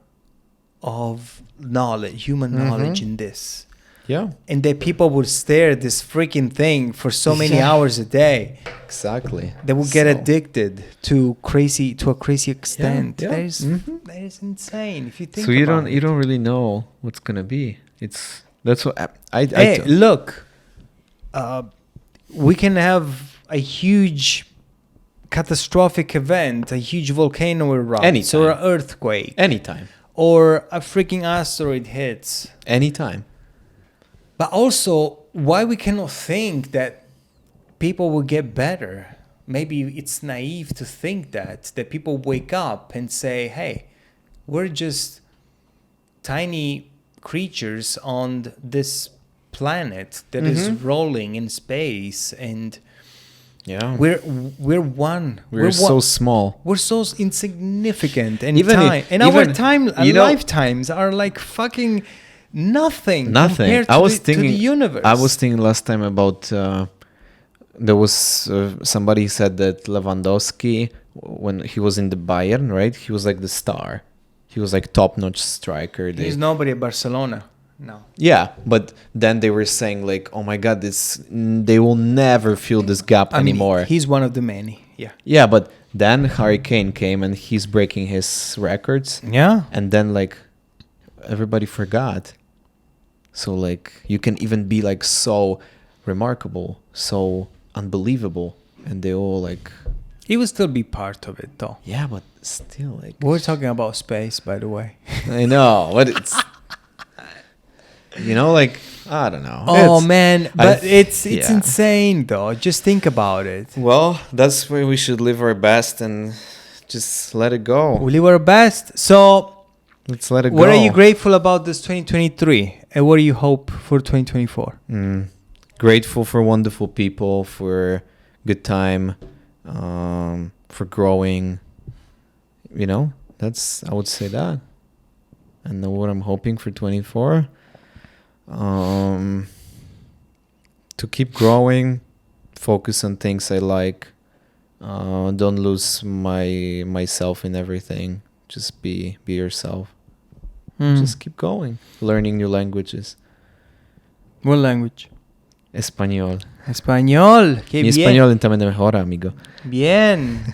of knowledge, human knowledge in this. Yeah, And that people would stare at this freaking thing for so many Yeah. hours a day. exactly. They will get So- addicted to a crazy extent. yeah. That is insane if you think So you about don't it. you don't really know what's gonna be. That's what I Hey, look, we can have a huge catastrophic event, a huge volcano erupts, Anytime. or an earthquake, Anytime. or a freaking asteroid hits. Anytime. But also, why we cannot think that people will get better? Maybe it's naive to think that people wake up and say, hey, we're just tiny creatures on this planet that is rolling in space, and Yeah. we're one. We're so one. small. We're so insignificant, and Even time, if- and our even- time, you know- lifetimes are like fucking nothing. Nothing. Compared I to was thinking. to the universe. I was thinking last time about. There was somebody said that Lewandowski, when he was in the Bayern, right? He was like the star. He was like top-notch striker. He's nobody at Barcelona. No. Yeah, but then they were saying like, "Oh my God, they will never fill this gap anymore." He's one of the many. Yeah. Yeah, but then Harry Kane came and he's breaking his records, Yeah. and then like everybody forgot. So like you can even be like so remarkable, so unbelievable, and they all like, He will still be part of it, though. yeah, but still like We're talking about space, by the way. I know, but it's like I don't know. Oh It's- man, but it's yeah. insane though. Just think about it. Well, that's where we should live our best and just let it go. We live our best. So, Let's let it go. what are you grateful about this 2023, and what do you hope for 2024? Grateful for wonderful people, for good time, for growing. I would say that. And then what I'm hoping for 24, to keep growing, focus on things I like. Don't lose myself in everything. Just be yourself. Just keep going, learning new languages. What language? Español. Español. Qué Mi bien. español también mejora, amigo. Bien.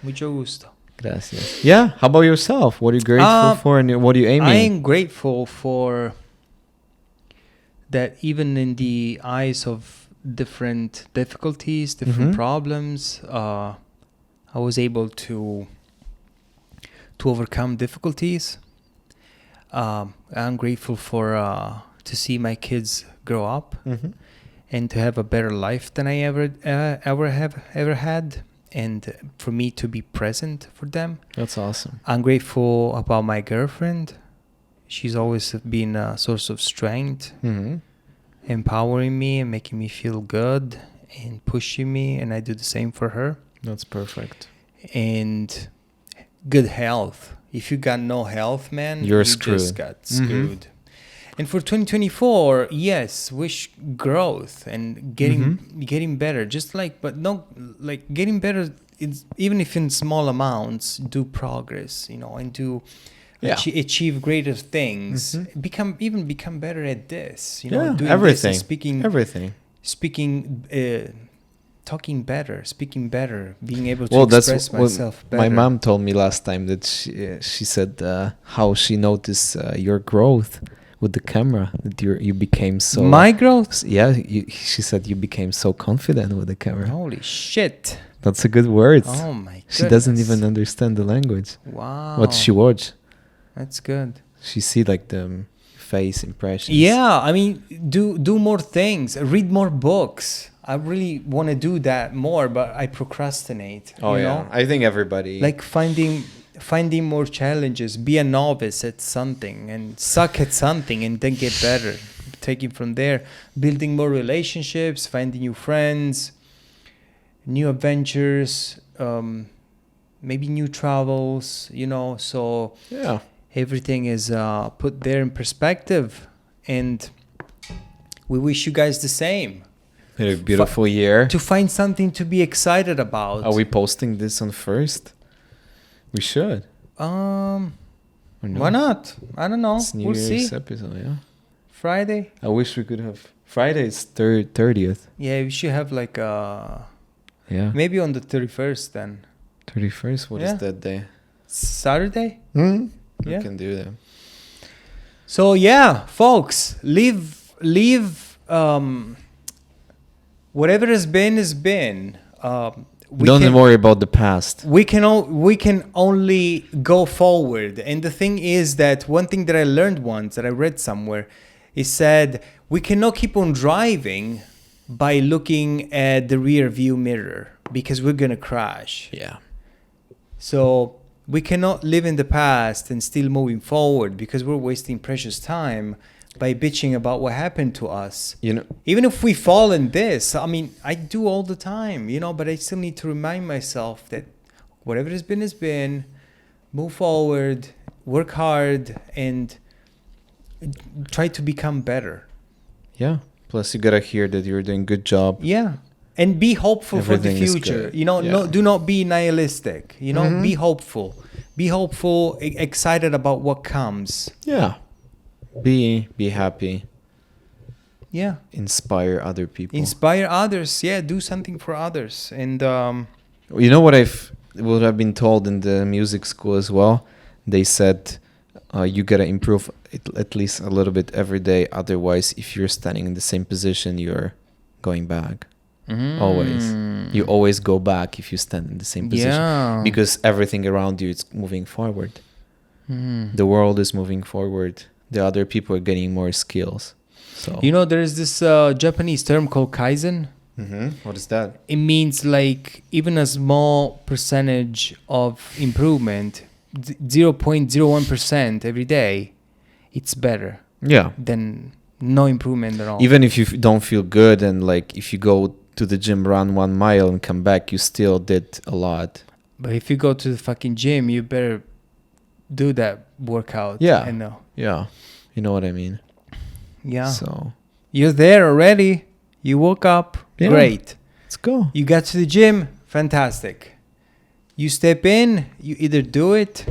Mucho gusto. Gracias. Yeah. How about yourself? What are you grateful for, and what are you aiming? I am grateful for that. Even in the eyes of different difficulties, different problems, I was able to overcome difficulties. I'm grateful for to see my kids grow up and to have a better life than I ever had, and for me to be present for them. That's awesome. I'm grateful about my girlfriend. She's always been a source of strength, empowering me and making me feel good and pushing me, and I do the same for her. That's perfect. And good health. If you got no health, man, You're you screwed. just got screwed. And for 2024, yes, wish growth and getting better. Just like, but no, like getting better. It's, even if in small amounts, do progress, and do achieve greater things. Become better at this. Doing this everything. and speaking. Talking better, speaking better, being able to express myself better. My mom told me last time that she said how she noticed your growth with the camera, that you became so... My growth? Yeah, she said you became so confident with the camera. Holy shit. That's a good word. Oh my goodness. She doesn't even understand the language. Wow. What she watch. That's good. She see like the face impressions. Yeah, I mean, do more things, read more books. I really want to do that more, but I procrastinate. Oh, you yeah. know? I think everybody... Like finding more challenges, be a novice at something and suck at something and then get better. Taking from there, building more relationships, finding new friends, new adventures, maybe new travels, so Yeah. everything is put there in perspective, and we wish you guys the same. Had a beautiful year. To find something to be excited about. Are we posting this on first? We should. Or no? Why not? I don't know. It's New We'll Year's see. episode, yeah. Friday. I wish we could have... Friday is 30th. Yeah, we should have like Yeah. maybe on the 31st then. 31st? What is Yeah. that day? Saturday? We Yeah. can do that. So yeah, folks, leave whatever has been is been. Don't worry about the past. we can only go forward. And the thing is that one thing that I learned once, that I read somewhere, is said we cannot keep on driving by looking at the rear view mirror, because we're gonna crash. Yeah. So we cannot live in the past and still moving forward, because we're wasting precious time by bitching about what happened to us. You know, Even if we fall in this, I mean, I do all the time, but I still need to remind myself that whatever has been, move forward, work hard, and try to become better. yeah. Plus, you gotta hear that you're doing a good job. Yeah. And be hopeful Everything for is the future. good. No, Yeah. do not be nihilistic. Be hopeful. Be hopeful, excited about what comes. Yeah. Be happy. Yeah. Inspire other people. Inspire others. Yeah, do something for others. And You know what I've been told in the music school as well? They said you gotta improve at least a little bit every day. Otherwise, if you're standing in the same position, you're going back. Always. You always go back if you stand in the same position. Yeah. Because everything around you is moving forward. The world is moving forward. The other people are getting more skills. So there's this Japanese term called Kaizen. What is that? It means like even a small percentage of improvement, 0.01% every day, it's better Yeah. than no improvement at all. Even if you don't feel good, and like if you go to the gym, run 1 mile and come back, you still did a lot. But if you go to the fucking gym, you better do that workout. Yeah. I know. Yeah. You know what I mean? Yeah. So You're there already. You woke up. Yeah. Great. let's go. You got to the gym. Fantastic. You step in. You either do it.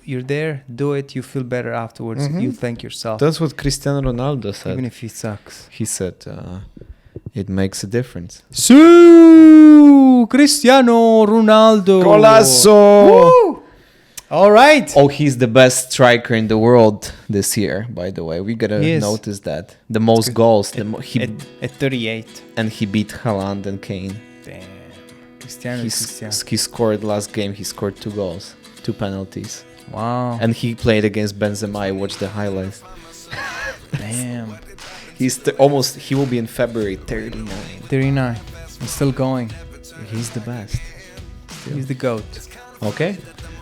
You're there. Do it. You feel better afterwards. Mhm. You thank yourself. That's what Cristiano Ronaldo said. Even if it sucks. He said it makes a difference. Su Cristiano Ronaldo. Woo! All right. Oh, he's the best striker in the world this year, by the way. We gotta He is. notice that. The most goals. At 38. And he beat Haaland and Kane. Damn. Cristiano. He scored last game. He scored 2 goals, 2 penalties. Wow. And he played against Benzema. I watched the highlights. Damn. He will be in February 39. 39. I'm still going. He's the best. He's the GOAT. Okay.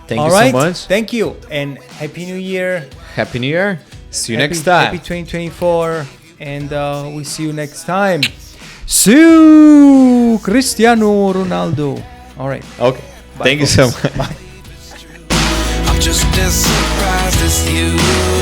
Thank All you right. so much. Thank you. And Happy New Year. Happy New Year. See you Happy- next time. Happy 2024. And we'll see you next time. Su Cristiano Ronaldo. All right. Okay. Bye, Thank you so folks. much. Bye. I'm just as surprised as you.